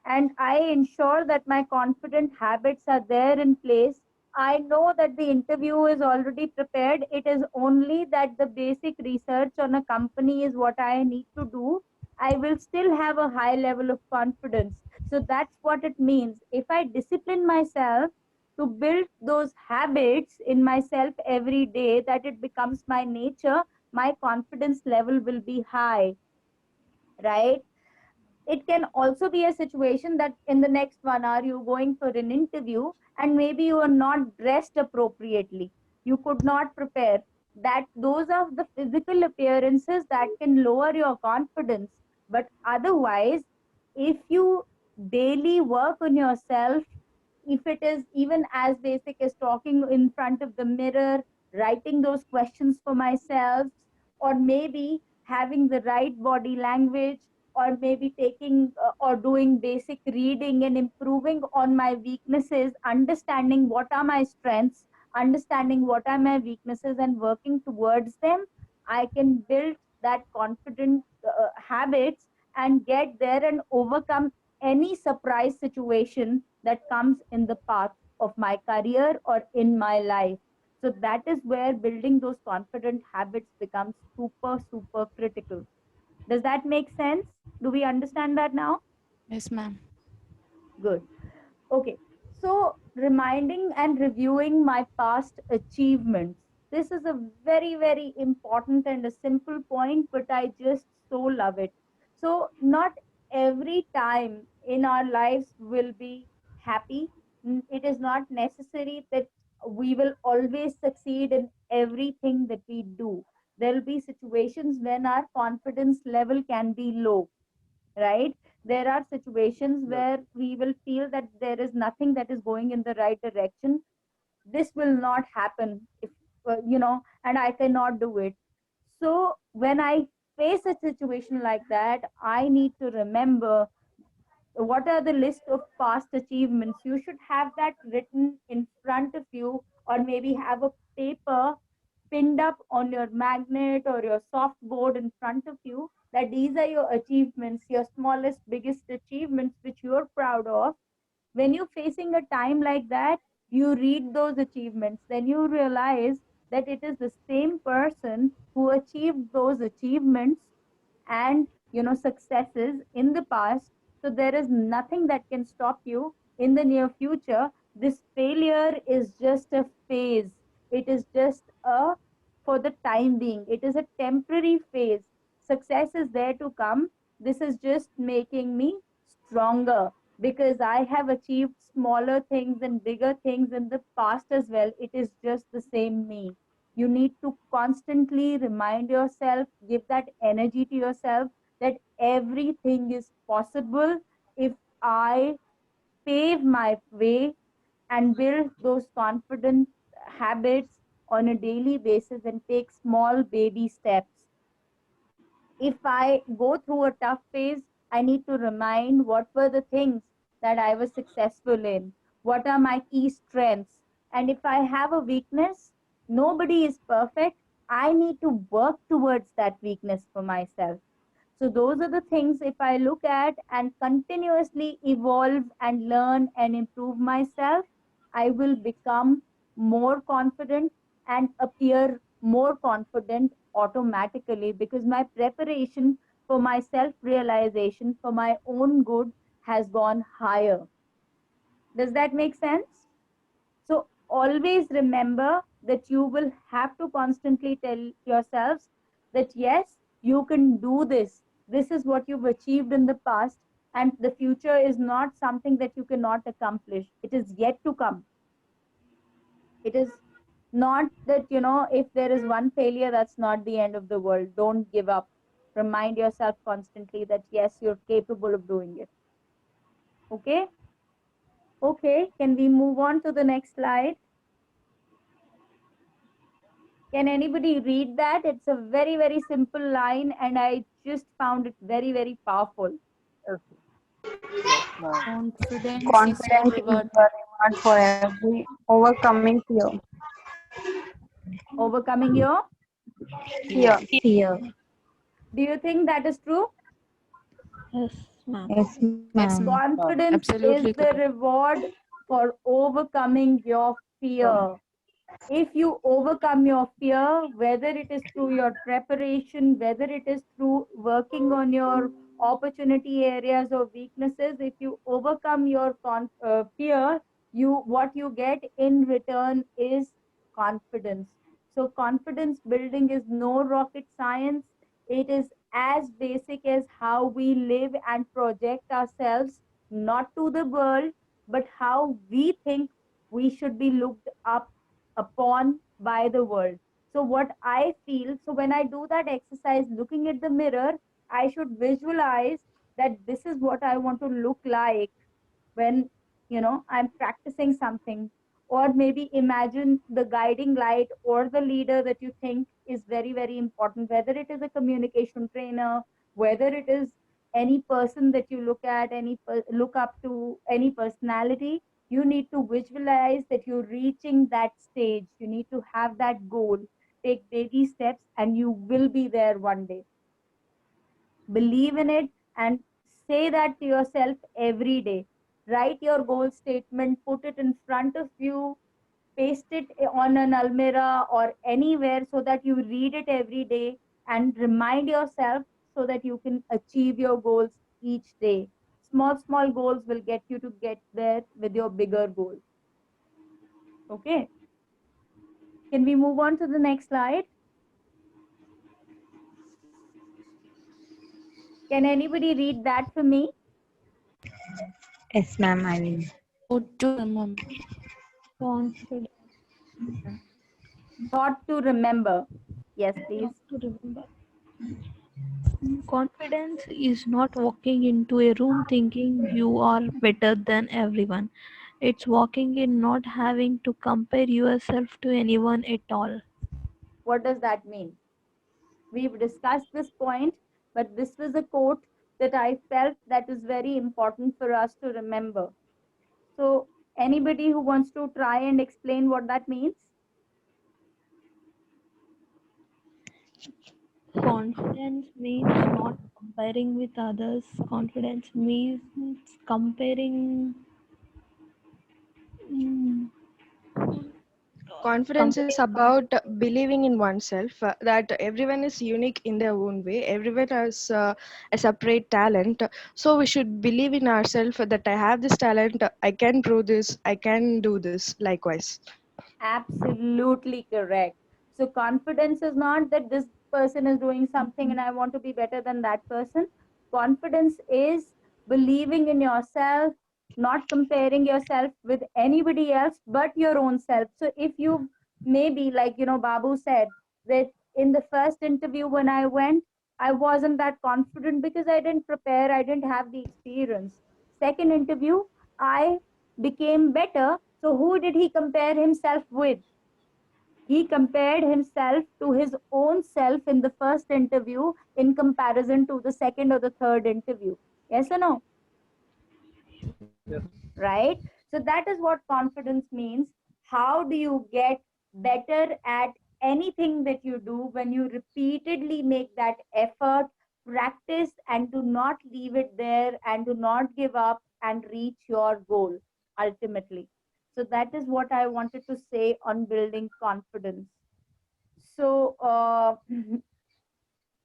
and I ensure that my confident habits are there in place, I know that the interview is already prepared. It is only that the basic research on a company is what I need to do. I will still have a high level of confidence. So that's what it means. If I discipline myself to build those habits in myself every day, that it becomes my nature, my confidence level will be high, right? It can also be a situation that in the next 1 hour you're going for an interview and maybe you are not dressed appropriately, you could not prepare. That those are the physical appearances that can lower your confidence. But otherwise, if you daily work on yourself, if it is even as basic as talking in front of the mirror, writing those questions for myself, or maybe having the right body language, or maybe taking or doing basic reading and improving on my weaknesses, understanding what are my strengths, understanding what are my weaknesses, and working towards them, I can build that confident habits and get there and overcome any surprise situation that comes in the path of my career or in my life. So that is where building those confident habits becomes super, super critical. Does that make sense? Do we understand that now? Yes, ma'am. Good. Okay. So, reminding and reviewing my past achievements. This is a very, very important and a simple point, but I just so love it. So, not every time in our lives will be happy. It is not necessary that we will always succeed in everything that we do. There will be situations when our confidence level can be low, right? There are situations where we will feel that there is nothing that is going in the right direction. This will not happen if and I cannot do it. So when I face a situation like that, I need to remember what are the list of past achievements? You should have that written in front of you, or maybe have a paper pinned up on your magnet or your soft board in front of you, that these are your achievements, your smallest, biggest achievements which you're proud of. When you're facing a time like that, you read those achievements, then you realize that it is the same person who achieved those achievements and successes in the past. So there is nothing that can stop you in the near future. This failure is just a phase. It is just a, for the time being, it is a temporary phase. Success is there to come. This is just making me stronger, because I have achieved smaller things and bigger things in the past as well. It is just the same me. You need to constantly remind yourself, give that energy to yourself, that everything is possible if I pave my way and build those confident habits on a daily basis and take small baby steps. If I go through a tough phase, I need to remind what were the things that I was successful in, what are my key strengths. And if I have a weakness, nobody is perfect. I need to work towards that weakness for myself. So, those are the things if I look at and continuously evolve and learn and improve myself, I will become more confident and appear more confident automatically, because my preparation for my self realization, for my own good, has gone higher. Does that make sense? So always remember that you will have to constantly tell yourselves that yes, you can do this. This is what you've achieved in the past, and the future is not something that you cannot accomplish. It is yet to come. It is not that, if there is one failure, that's not the end of the world. Don't give up. Remind yourself constantly that yes, you're capable of doing it. Okay? Okay, can we move on to the next slide? Can anybody read that? It's a very, very simple line, and I just found it very, very powerful. Yes, yes, ma'am. Confidence is your Confidence is reward. the reward for every overcoming fear. Overcoming your Fear. Fear. Do you think that is true? Yes, ma'am. Yes, Yes, ma'am. ma'am. Confidence is Absolutely the correct. reward for overcoming your fear. If you overcome your fear, whether it is through your preparation, whether it is through working on your opportunity areas or weaknesses, if you overcome your fear, what you get in return is confidence. So confidence building is no rocket science. It is as basic as how we live and project ourselves, not to the world, but how we think we should be looked up upon by the world. So, what I feel, so when I do that exercise, looking at the mirror, I should visualize that this is what I want to look like when I'm practicing something. Or maybe imagine the guiding light or the leader that you think is very, very important, whether it is a communication trainer, whether it is any person that you look at, look up to, any personality. You need to visualize that you're reaching that stage. You need to have that goal. Take baby steps and you will be there one day. Believe in it and say that to yourself every day. Write your goal statement, put it in front of you, paste it on an almirah or anywhere, so that you read it every day and remind yourself, so that you can achieve your goals each day. Small, small goals will get you to get there with your bigger goals. Okay. Can we move on to the next slide? Can anybody read that for me? Yes, ma'am, I will. How to remember. Confidence. Thought to remember. Yes, please. Not to remember. Confidence is not walking into a room thinking you are better than everyone. It's walking in not having to compare yourself to anyone at all. What does that mean? We've discussed this point, but this was a quote that I felt that is very important for us to remember. So, anybody who wants to try and explain what that means? Confidence means not comparing with others. Confidence means comparing. mm, Confidence is about believing in oneself, that everyone is unique in their own way. Everyone has a separate talent. So we should believe in ourselves that I have this talent, I can prove this, I can do this likewise. Absolutely correct. So, confidence is not that this person is doing something and I want to be better than that person. Confidence is believing in yourself, not comparing yourself with anybody else but your own self. So, if you maybe, like, Babu said that in the first interview when I went, I wasn't that confident because I didn't prepare, I didn't have the experience. Second interview, I became better. So, who did he compare himself with? He compared himself to his own self in the first interview in comparison to the second or the third interview. Yes or no? Yes. Right? So, that is what confidence means. How do you get better at anything that you do when you repeatedly make that effort, practice, and do not leave it there and do not give up and reach your goal ultimately? So, that is what I wanted to say on building confidence. So,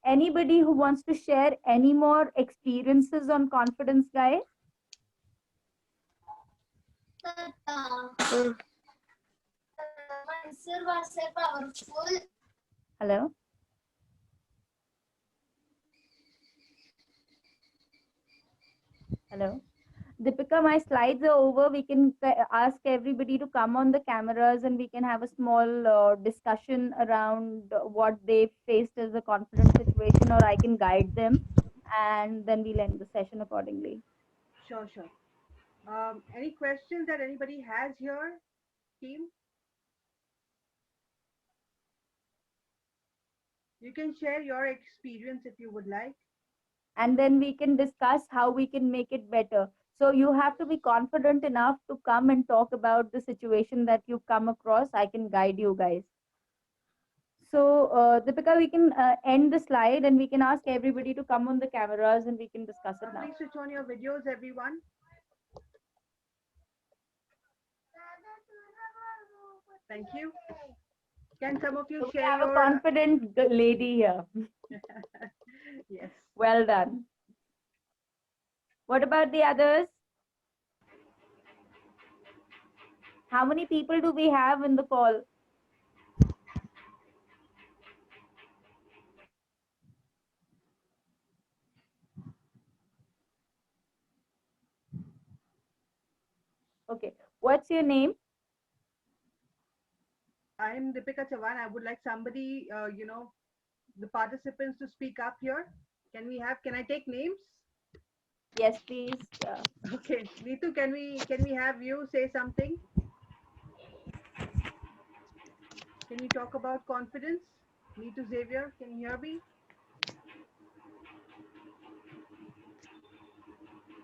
anybody who wants to share any more experiences on confidence, guys? Hello? Hello? Deepika, my slides are over. We can ask everybody to come on the cameras and we can have a small discussion around what they faced as a confidence situation, or I can guide them and then we'll end the session accordingly. Sure, sure. Any questions that anybody has here, team? You can share your experience if you would like. And then we can discuss how we can make it better. So you have to be confident enough to come and talk about the situation that you come across. I can guide you guys. So Deepika, we can end the slide and we can ask everybody to come on the cameras and we can discuss it now. Please switch on your videos, everyone. Thank you. Can some of you So we share have your... a confident lady here. Yes. Well done. What about the others? How many people do we have in the call? Okay. What's your name? I'm Deepika Chavan. I would like somebody, the participants to speak up here. Can I take names? Yes, please. Okay. Neetu, can we have you say something? Can you talk about confidence? Neetu Xavier, can you hear me?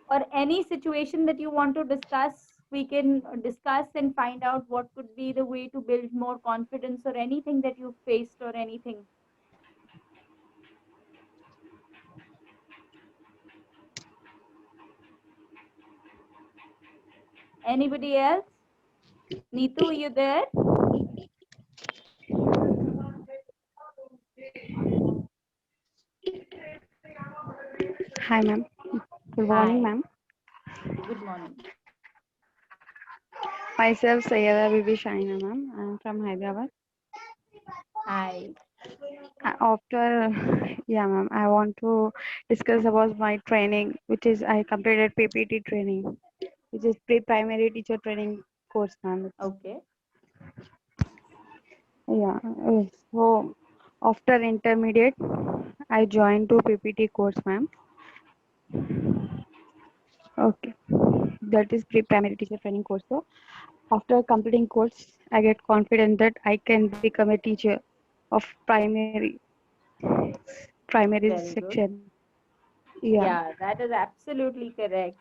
Or any situation that you want to discuss, we can discuss and find out what could be the way to build more confidence, or anything that you faced or anything. Anybody else? Neetu, are you there? Hi, ma'am. Good morning, Hi. ma'am. Good morning. Myself, Sayyada Bibi Shaina, ma'am. I'm from Hyderabad. Hi. After, yeah, ma'am, I want to discuss about my training, which is I completed PPT training, which is pre-primary teacher training course, ma'am. Okay. Yeah. So after intermediate, I joined to PPT course, ma'am. Okay. That is pre-primary teacher training course. So after completing course, I get confident that I can become a teacher of primary Very good. section. Yeah. Yeah, that is absolutely correct.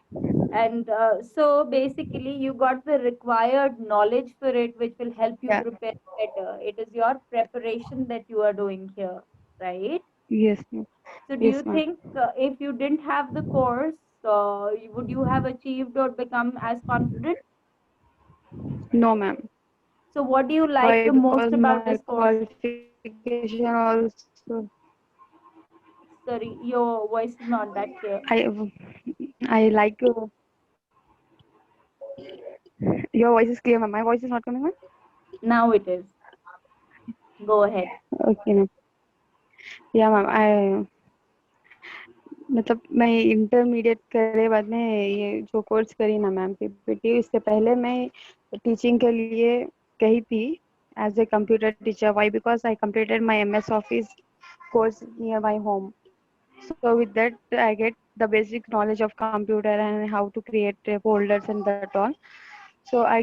And so basically, you got the required knowledge for it, which will help you Yeah. prepare better. It is your preparation that you are doing here, right? Yes, ma'am. So, do you Yes, ma'am. think if you didn't have the course, would you have achieved or become as confident? No, ma'am. So, what do you like Why? the Because most about my this course? qualification also. Sorry, your voice is not that clear. I like your voice is clear, ma'am. My voice is not coming, ma'am. Now it is. Go ahead. Okay, ma'am. Yeah, ma'am. मतलब मैं intermediate करे बाद में ये जो course करी ना ma'am PPT, इससे पहले मैं टीचिंग के लिए कही थी as a computer teacher. Why? Because I completed my MS Office course near my home. So with that I get the basic knowledge of computer and how to create folders and that all. So I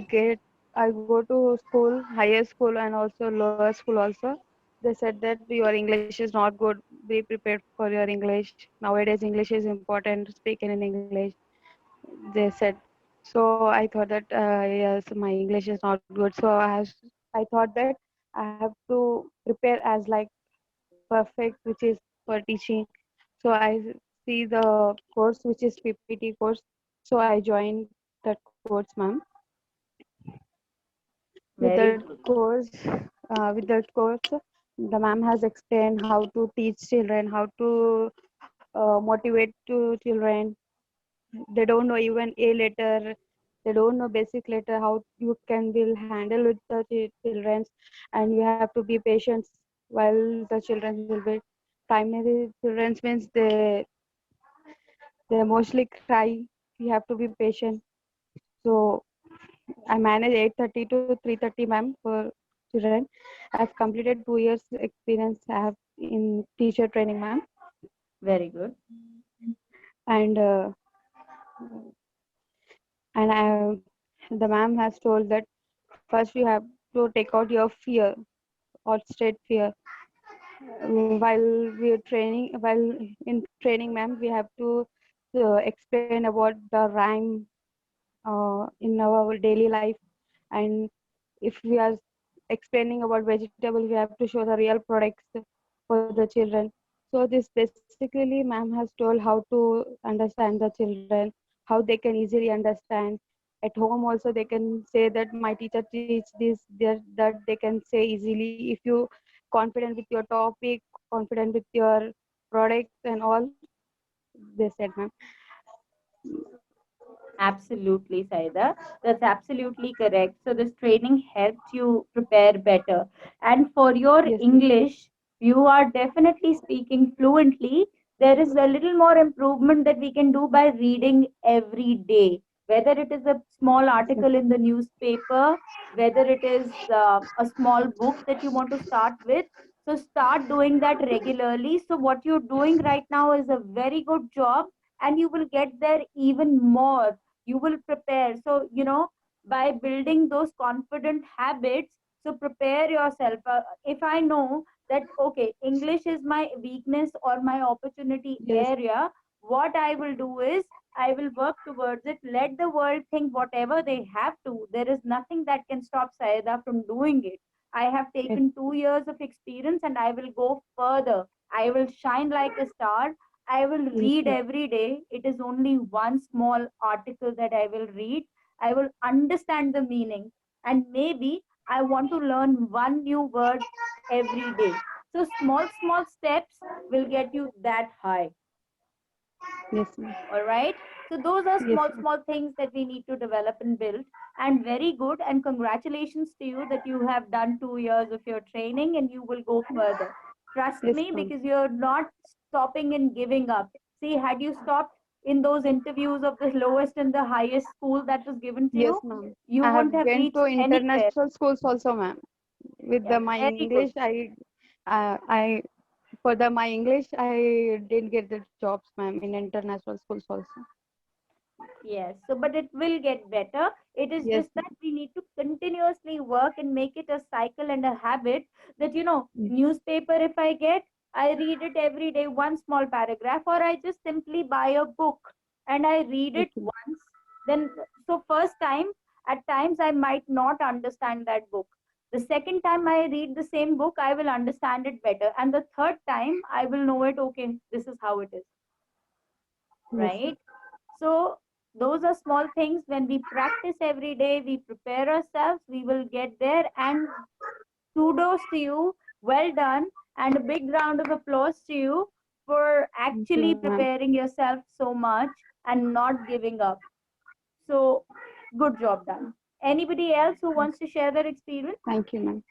go to school, higher school and also lower school also. They said that your English is not good. Be prepared for your English. Nowadays English is important. Speaking in English, they said. So I thought that yes, my English is not good. So I thought that I have to prepare as like perfect, which is for teaching. So I see the course which is PPT course. So I joined that course, ma'am. With Very that good. course, the ma'am has explained how to teach children, how to motivate to children. They don't know even a letter. They don't know basic letter. How you can will handle with the children, and you have to be patient while the children will be primary children means they mostly cry. You have to be patient. So I manage 8:30 to 3:30, ma'am, for children. I've completed 2 years experience I have in teacher training, ma'am. Very good. And the ma'am has told that first you have to take out your fear or state fear. While we are training, while in training, ma'am, we have to explain about the rhyme in our daily life. And if we are explaining about vegetable, we have to show the real products for the children. So this basically ma'am has told how to understand the children, how they can easily understand. At home also they can say that my teacher teach this, that they can say easily. If you confident with your topic, confident with your products and all, they said, ma'am. Absolutely, Saida. That's absolutely correct. So this training helped you prepare better. And for your Yes, ma'am. English, you are definitely speaking fluently. There is a little more improvement that we can do by reading every day. Whether it is a small article in the newspaper, whether it is a small book that you want to start with. So start doing that regularly. So what you're doing right now is a very good job, and you will get there even more. You will prepare. So by building those confident habits, so prepare yourself. If I know that okay, English is my weakness or my opportunity Yes, area, what I will do is I will work towards it. Let the world think whatever they have to. There is nothing that can stop Saida from doing it. I have yes, taken 2 years of experience, and I will go further. I will shine like a star. I will yes, read ma'am. every day. It is only one small article that I will read. I will understand the meaning, and maybe I want to learn one new word every day. So, small, small steps will get you that high. Yes, ma'am. All right. So, those are Yes, small, ma'am. small things that we need to develop and build. And very good. And congratulations to you that you have done 2 years of your training and you will go further. Trust Yes, me, ma'am. because you're not stopping and giving up. See, had you stopped in those interviews of the lowest and the highest school that was given to Yes, you, ma'am. you I have wouldn't have went to reached anywhere. international schools also, ma'am. With Yeah, the my very good. English, I for the my English, I didn't get the jobs, ma'am, in international schools also. Yes, so but it will get better. It is Yes, just that we need to continuously work and make it a cycle and a habit that, ma'am. newspaper if I get, I read it every day, one small paragraph, or I just simply buy a book and I read it Okay. once. Then, so first time, at times I might not understand that book. The second time I read the same book, I will understand it better. And the third time, I will know it, okay, this is how it is, Yes. right? So, those are small things. When we practice every day, we prepare ourselves, we will get there. And kudos to you. Well done. And a big round of applause to you for Thank you, actually ma'am. preparing yourself so much and not giving up. So, good job done. Anybody else who wants to share their experience? Thank you, ma'am.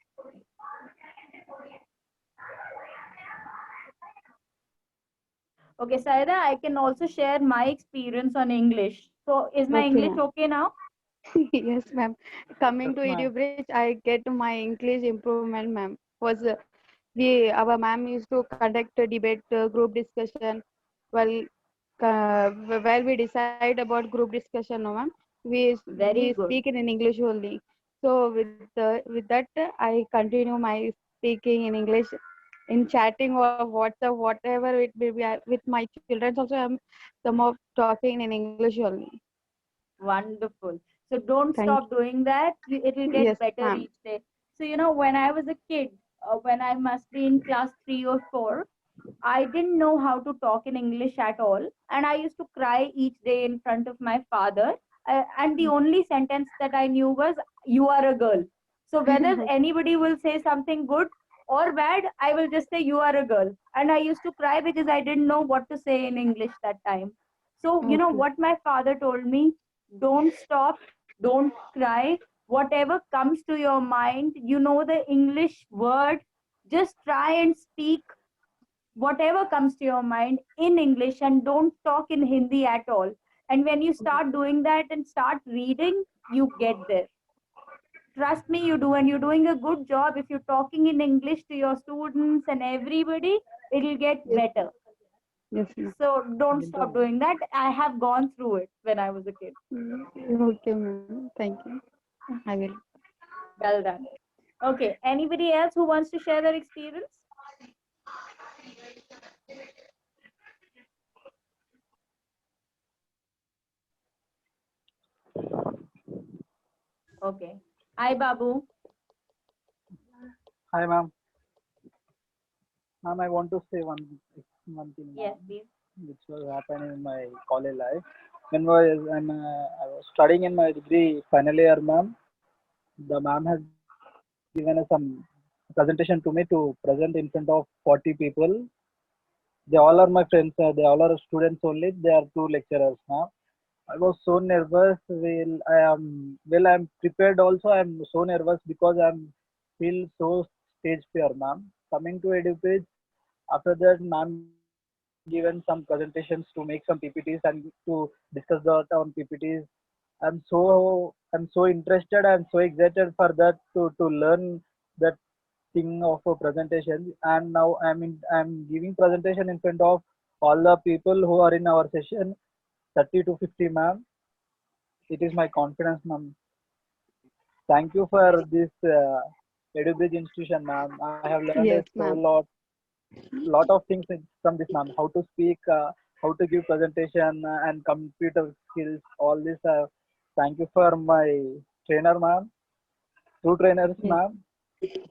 Okay, Saida, I can also share my experience on English. So, is my Okay, English ma'am. okay now? Yes, ma'am. Coming Yes, to ma'am. EduBridge, I get my English improvement, ma'am. Was we our ma'am used to conduct a debate, group discussion. Well, while we decide about group discussion, no, ma'am, we Very good. speak in English only. So with that, I continue my speaking in English in chatting or WhatsApp, whatever it may be. With my children also, I'm some of talking in English only. Wonderful. So don't Thank stop doing that. It will you. Yes, get better ma'am. each day. So, when I was a kid, when I must be in class 3 or 4, I didn't know how to talk in English at all. And I used to cry each day in front of my father. And the only sentence that I knew was, "You are a girl." So whether anybody will say something good or bad, I will just say, "You are a girl." And I used to cry because I didn't know what to say in English that time. So, Okay. what my father told me: don't stop, don't cry. Whatever comes to your mind, the English word, just try and speak whatever comes to your mind in English and don't talk in Hindi at all. And when you start doing that and start reading, you get there. Trust me, you do, and you're doing a good job. If you're talking in English to your students and everybody, it'll get Yes, better. yes, ma'am. So don't Winter, stop ma'am. doing that. I have gone through it when I was a kid. Okay, ma'am. Thank you. I will. Well done. Okay, anybody else who wants to share their experience? Okay. Hi, Babu. Hi, ma'am. Ma'am, I want to say one thing, Yes, ma'am, please. which was happening in my college life. I was studying in my degree final year, ma'am. The ma'am has given us some presentation to me to present in front of 40 people. They all are my friends. They all are students only. They are two lecturers, ma'am. I was so nervous. I'm prepared also. I'm so nervous because I'm feel so stage fear, ma'am. Coming to EduPage, after that, ma'am given some presentations to make some PPTs and to discuss that on PPTs. I'm so interested. I'm so excited for that to learn that thing of a presentation. And now I'm giving presentation in front of all the people who are in our session, 30 to 50, ma'am. It is my confidence, ma'am. Thank you for this EduBridge institution, ma'am. I have learned Yes, so ma'am. lot of things from this, ma'am. How to speak, how to give presentation, and computer skills. All this. Thank you for my trainer, ma'am. Two trainers, Yes, ma'am.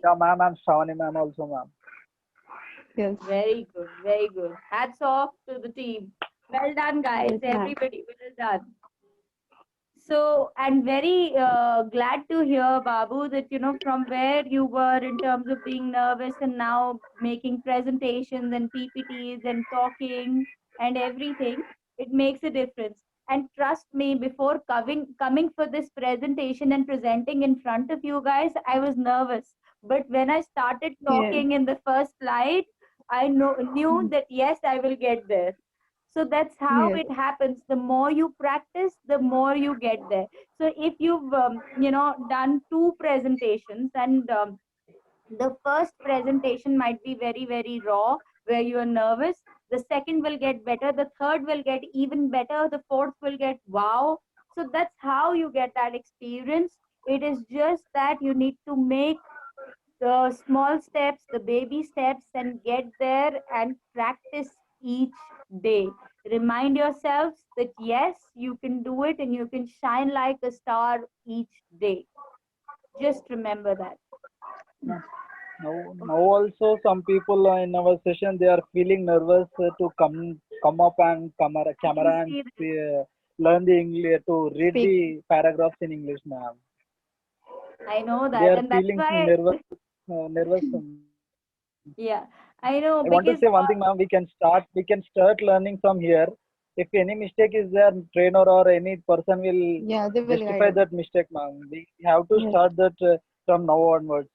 Yeah, ma'am. I'm Shravani, ma'am. Also, ma'am. yes, Very good, very good. Hats off to the team. Well done, guys. yes, ma'am. Everybody, well done. So, and very glad to hear, Babu, that from where you were in terms of being nervous and now making presentations and PPTs and talking and everything, it makes a difference. And trust me, before coming for this presentation and presenting in front of you guys, I was nervous. But when I started Yeah. talking in the first slide, I knew that yes, I will get there. So that's how Yes. it happens. The more you practice, the more you get there. So if you've done two presentations, and the first presentation might be very very raw where you are nervous, the second will get better, the third will get even better, the fourth will get wow. So that's how you get that experience. It is just that you need to make the small steps, the baby steps, and get there and practice each day. Remind yourselves that yes, you can do it and you can shine like a star each day. Just remember that. Now also some people in our session they are feeling nervous to come up and camera and See this. learn the English to read Speak. the paragraphs in English, ma'am. I know They that, are and that's feeling why, nervous. Nervous. yeah, I know I want to because say one thing, ma'am. We can start learning from here. If any mistake is there, trainer or any person will Yeah, they will justify guide us. that mistake, ma'am. We have to Yes. start that from now onwards.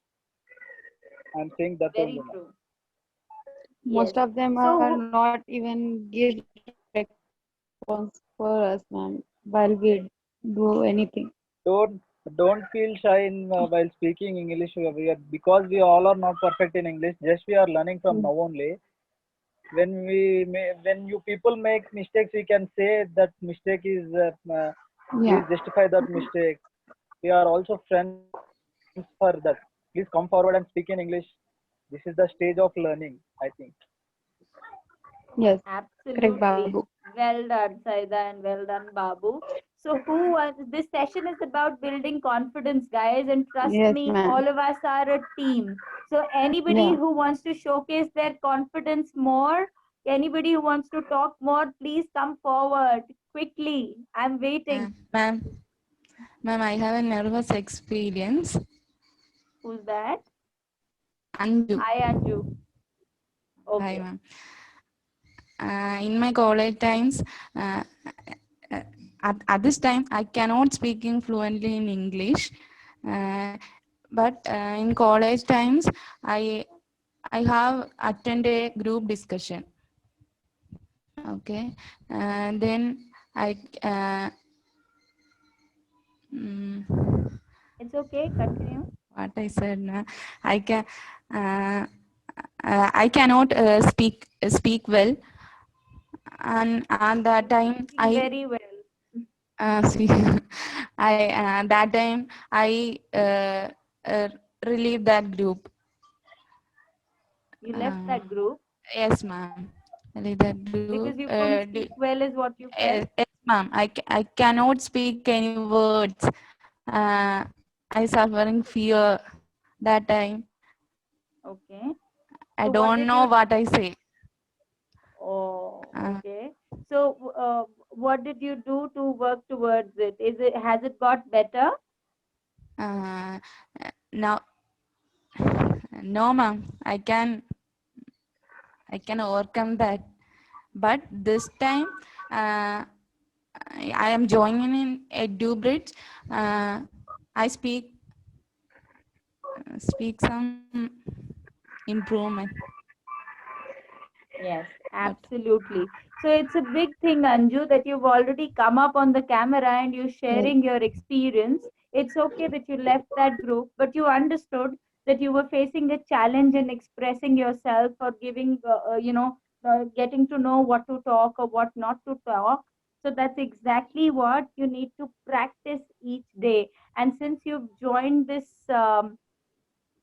I'm saying that very only, ma'am. true. Most Yes. of them So, are not even give response for us, ma'am, while we do anything. Don't don't feel shy while speaking English. Because we all are not perfect in English. Just we are learning from now only. When you people make mistakes, we can say that mistake is Yeah. please justify that mistake. We are also friends for that. Please come forward and speak in English. This is the stage of learning, I think. Yes. Correct, absolutely. Babu. Well done, Saida, and well done, Babu. So, this session is about building confidence, guys, and trust Yes, me, ma'am. all of us are a team. So, anybody Yeah. who wants to showcase their confidence more, anybody who wants to talk more, please come forward quickly. I'm waiting. Ma'am, I have a nervous experience. Who's that? Anju. Hi, Anju. Hi, Okay. ma'am. In my college times, at this time, I cannot speaking fluently in English. But in college times, I have attended a group discussion. Okay, then I It's okay. Continue. what I said. I can I cannot speak well, and at that time Speaking very well. see, that time I uh, relieve that group. You left that group Yes, ma'am. Leave that group. because you couldn't speak well, is what you felt. Yes, ma'am. I cannot speak any words. I suffering fear that time. Okay. I So, what don't did know you what I say. Oh, okay. So, what did you do to work towards it? Has it got better? Uh, now, no, ma'am. I can overcome that. But this time, I am joining in EduBridge. I speak some improvement. Yes, But absolutely. So it's a big thing, Anju, that you've already come up on the camera and you're Yes. sharing your experience. It's okay that you left that group, but you understood that you were facing a challenge in expressing yourself or giving, getting to know what to talk or what not to talk. So that's exactly what you need to practice each day. And since you've joined this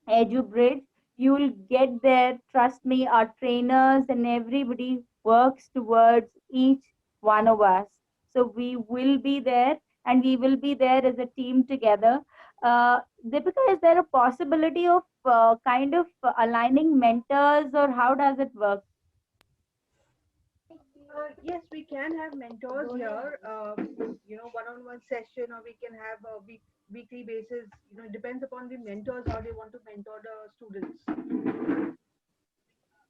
EduBridge, you will get there. Trust me, our trainers and everybody works towards each one of us. So we will be there and we will be there as a team together. Deepika, is there a possibility of kind of aligning mentors or how does it work? Yes, we can have mentors here. One-on-one session, or we can have a weekly basis. It depends upon the mentors how they want to mentor the students.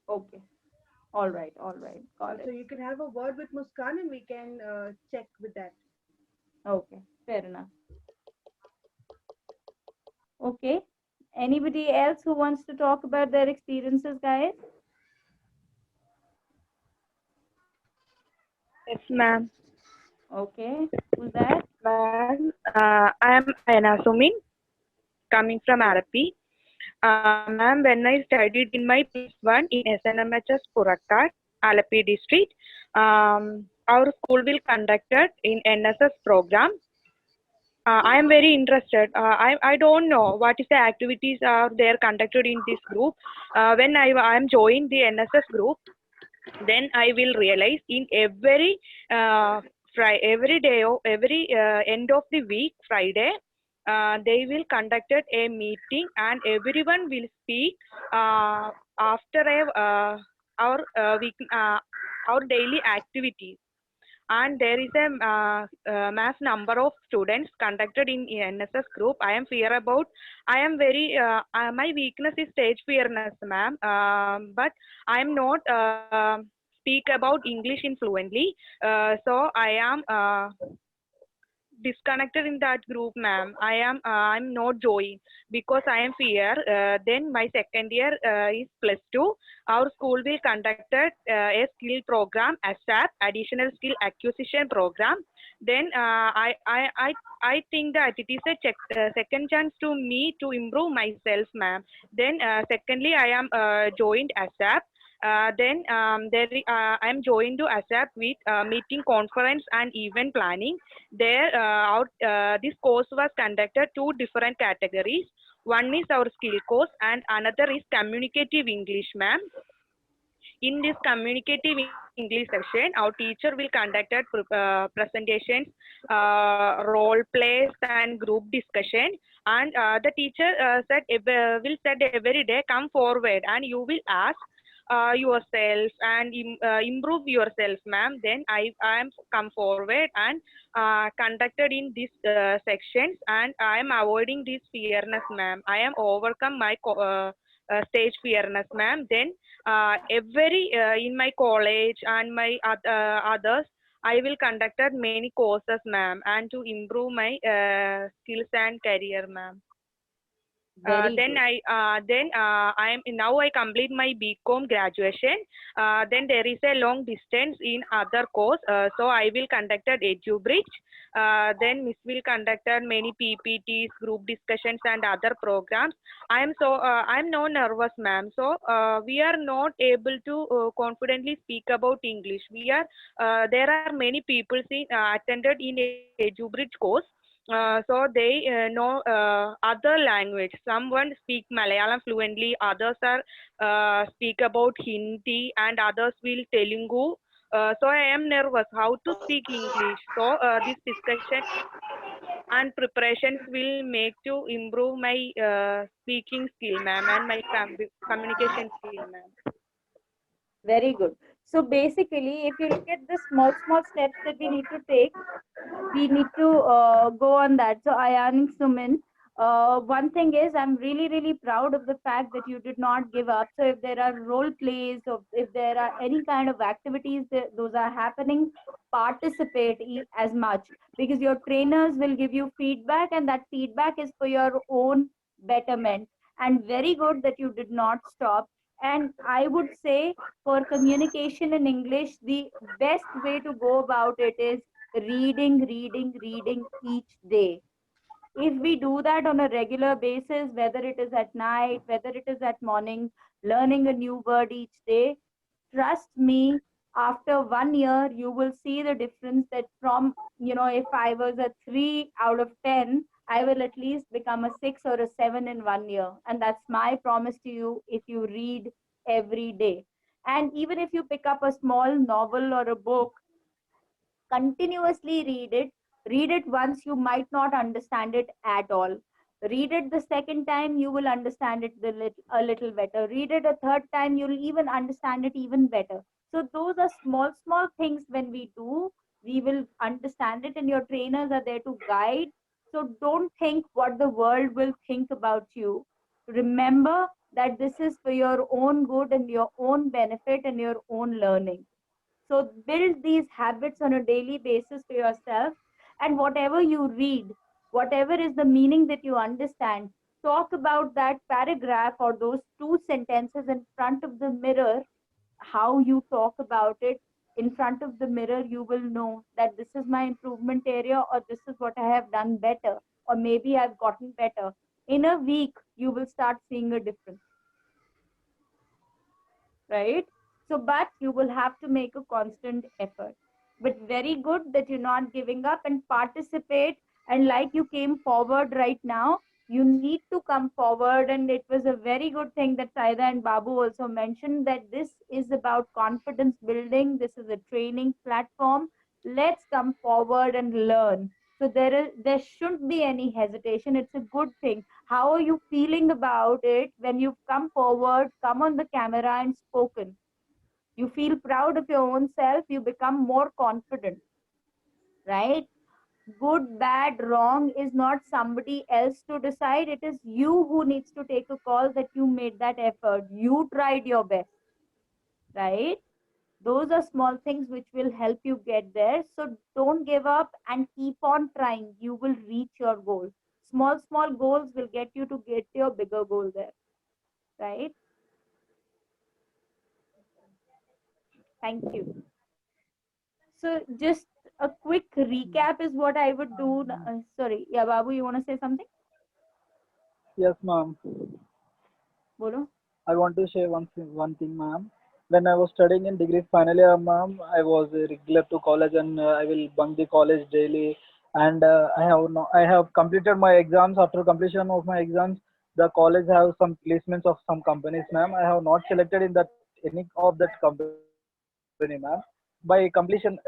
Okay. All right. All right. Got So it. you can have a word with Muskan, and we can check with that. Okay. Fair enough. Okay. Anybody else who wants to talk about their experiences, guys? Yes, ma'am. Okay. Who's that? Ma'am, I am Ayana Sumin, coming from Alapi. Ma'am, when I studied in my +1 in SNMHS Purakkad, Alapi district, our school will conducted in NSS program. I am very interested. I don't know what is the activities are there conducted in this group. When I am joined the NSS group, then I will realize in every every day or every end of the week Friday, they will conducted a meeting and everyone will speak after our week our daily activities, and there is a mass number of students conducted in NSS group. I am fear about. I am very. My weakness is stage fearness, ma'am. But I am not speak about English in fluently. So I am disconnected in that group, ma'am. I'm not joined because I am fear. Then my second year is +2. Our school will conducted a skill program, ASAP, additional skill acquisition program. Then I think that it is a second chance to me to improve myself, ma'am. Then secondly, I am joined ASAP. Then I am joined to ASAP with meeting, conference, and event planning. There, this course was conducted two different categories. One is our skill course, and another is communicative English, ma'am. In this communicative English session, our teacher will conduct presentations, role plays, and group discussion. And the teacher will said every day, come forward, and you will ask yourself and improve yourself, ma'am. Then I am come forward and conducted in these sections, and I am avoiding this fearness, ma'am. I am overcome my stage fearness, ma'am. Then every in my college and my others, I will conducted many courses, ma'am, and to improve my skills and career, ma'am. Very Then good. I am now I complete my BCom graduation. Then there is a long distance in other course, so I will conducted EduBridge. Then Miss will conducted many PPTs, group discussions, and other programs. I am no nervous, ma'am. So we are not able to confidently speak about English. There are many people attended in EduBridge course. So they know other language. Someone speak Malayalam fluently, others are speak about Hindi, and others will Telugu. So I am nervous how to speak English. So this discussion and preparations will make to improve my speaking skill, ma'am, and my communication skill, ma'am. Very good. So basically, if you look at the small steps that we need to take, we need to go on that. So Ayan, Sumin, one thing is I'm really proud of the fact that you did not give up. So if there are role plays or if there are any kind of activities that those are happening, participate as much, because your trainers will give you feedback and that feedback is for your own betterment. And very good that you did not stop. And I would say for communication in English, the best way to go about it is reading each day. If we do that on a regular basis, whether it is at night, whether it is at morning, learning a new word each day, trust me, after 1 year, you will see the difference that from, if I was a 3 out of 10, I will at least become a 6 or a 7 in 1 year. And that's my promise to you if you read every day. And even if you pick up a small novel or a book, continuously read it once, you might not understand it at all. Read it the second time, you will understand it a little better. Read it a third time, you'll even understand it even better. So those are small things. When we do, we will understand it, and your trainers are there to guide. So don't think what the world will think about you. Remember that this is for your own good and your own benefit and your own learning. So build these habits on a daily basis for yourself. And whatever you read, whatever is the meaning that you understand, talk about that paragraph or those two sentences in front of the mirror. How you talk about it in front of the mirror, you will know that this is my improvement area, or this is what I have done better, or maybe I've gotten better. In a week, you will start seeing a difference, right? So, but you will have to make a constant effort. But very good that you're not giving up and participate. And like you came forward right now, you need to come forward. And it was a very good thing that Saida and Babu also mentioned, that this is about confidence building. This is a training platform. Let's come forward and learn. So there shouldn't be any hesitation. It's a good thing. How are you feeling about it when you've come forward, come on the camera and spoken? You feel proud of your own self, you become more confident, right? Good, bad, wrong is not somebody else to decide. It is you who needs to take a call, that you made that effort, you tried your best, right? Those are small things which will help you get there. So don't give up and keep on trying. You will reach your goal. Small goals will get you to get your bigger goal there, right? Thank you. So just a quick recap is what I would do. Sorry, yeah, Babu, you want to say something? Yes, ma'am. Bolo. I want to share one thing, ma'am. When I was studying in degree final year, ma'am, I was regular to college and I will bunk the college daily. And I have completed my exams. After completion of my exams, the college have some placements of some companies, ma'am. I have not selected in that any of that company, ma'am. By completion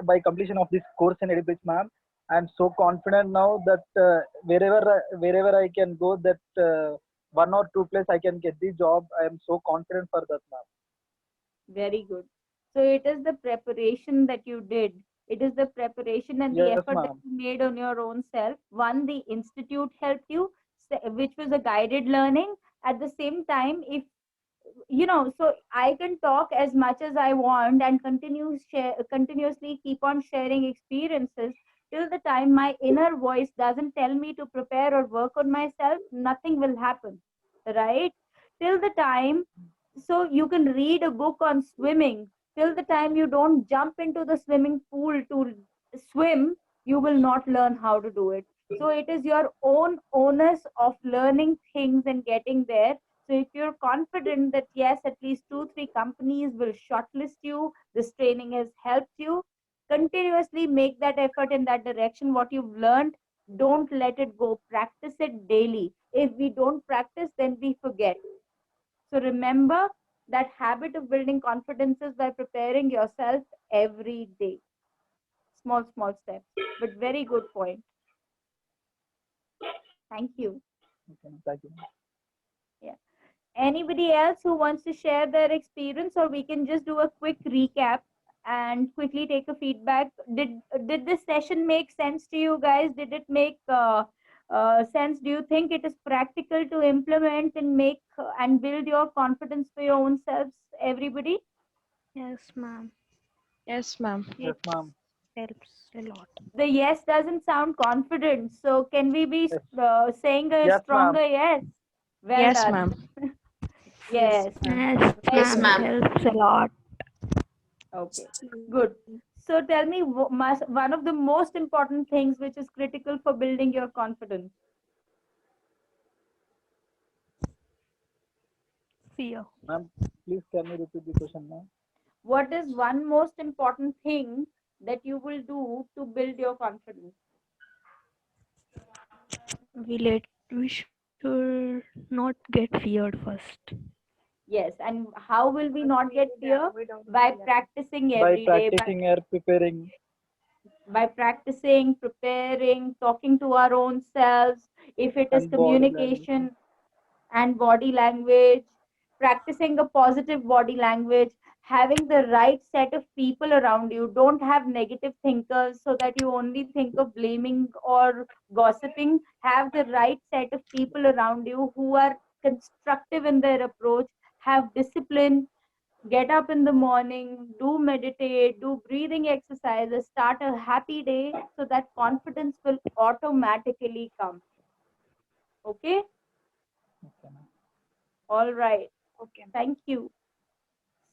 of this course in EduBridge, ma'am, I am so confident now that wherever I can go, that one or two place I can get the job. I am so confident for that, ma'am. Very good. So it is the preparation that you did. It is the preparation and the Yes, effort that ma'am. you made on your own self. One, the institute helped you, which was a guided learning. At the same time, if so I can talk as much as I want and continuously keep on sharing experiences till the time my inner voice doesn't tell me to prepare or work on myself. Nothing will happen, right? Till the time, so you can read a book on swimming, till the time you don't jump into the swimming pool to swim, you will not learn how to do it. So it is your own onus of learning things and getting there. So if you're confident that yes, at least 2 3 companies will shortlist you, this training has helped you, continuously make that effort in that direction. What you've learned, don't let it go, practice it daily. If we don't practice, then we forget. So remember that habit of building confidence is by preparing yourself every day. Small steps, but very good point. Thank you. Okay, thank you. Yeah. Anybody else who wants to share their experience, or we can just do a quick recap and quickly take a feedback. Did this session make sense to you guys? Did it make sense? Do you think it is practical to implement and make and build your confidence for your own selves, everybody? Yes, ma'am. Yes, ma'am. Yes, It ma'am. helps a lot. The yes doesn't sound confident, so can we be Yes, saying a yes, ma'am. stronger yes? Well Yes, done. ma'am. Yes. Yes, Very Yes, ma'am. It good. ma'am. helps a lot. Okay, good. So tell me, one of the most important things which is critical for building your confidence. Fear. Ma'am, please can you repeat the question, ma'am? What is one most important thing that you will do to build your confidence? We should not get feared first. Yes, and how will we not get fear? By practicing By every day, practicing or preparing by practicing, preparing, talking to our own selves. If it is and body language. communication and body language, practicing a positive body language, having the right set of people around you. Don't have negative thinkers so that you only think of blaming or gossiping. Have the right set of people around you who are constructive in their approach, have discipline, get up in the morning, do meditate, do breathing exercises, start a happy day, so that confidence will automatically come. Okay? Okay, ma'am. All right. Okay. Thank you.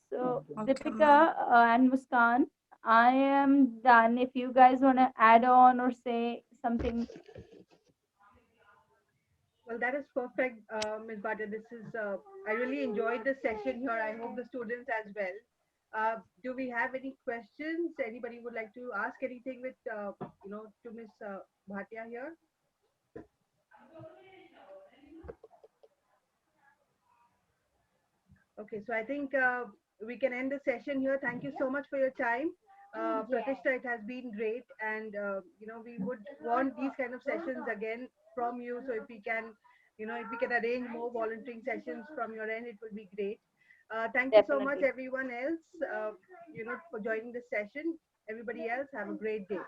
So, Thank you. Okay, Deepika ma'am. and Muskan, I am done. If you guys want to add on or say something. Well, that is perfect, Ms. Bhatia. I really enjoyed the session here. I hope the students as well. Do we have any questions? Anybody would like to ask anything with, to Ms. Bhatia here? Okay, so I think we can end the session here. Thank you so much for your time. Pratishtha, it has been great, and we would want these kind of sessions again from you. So if we can, if we can arrange more volunteering sessions from your end, it will be great. Thank you so much, Definitely. everyone else, for joining this session. Everybody else, have a great day.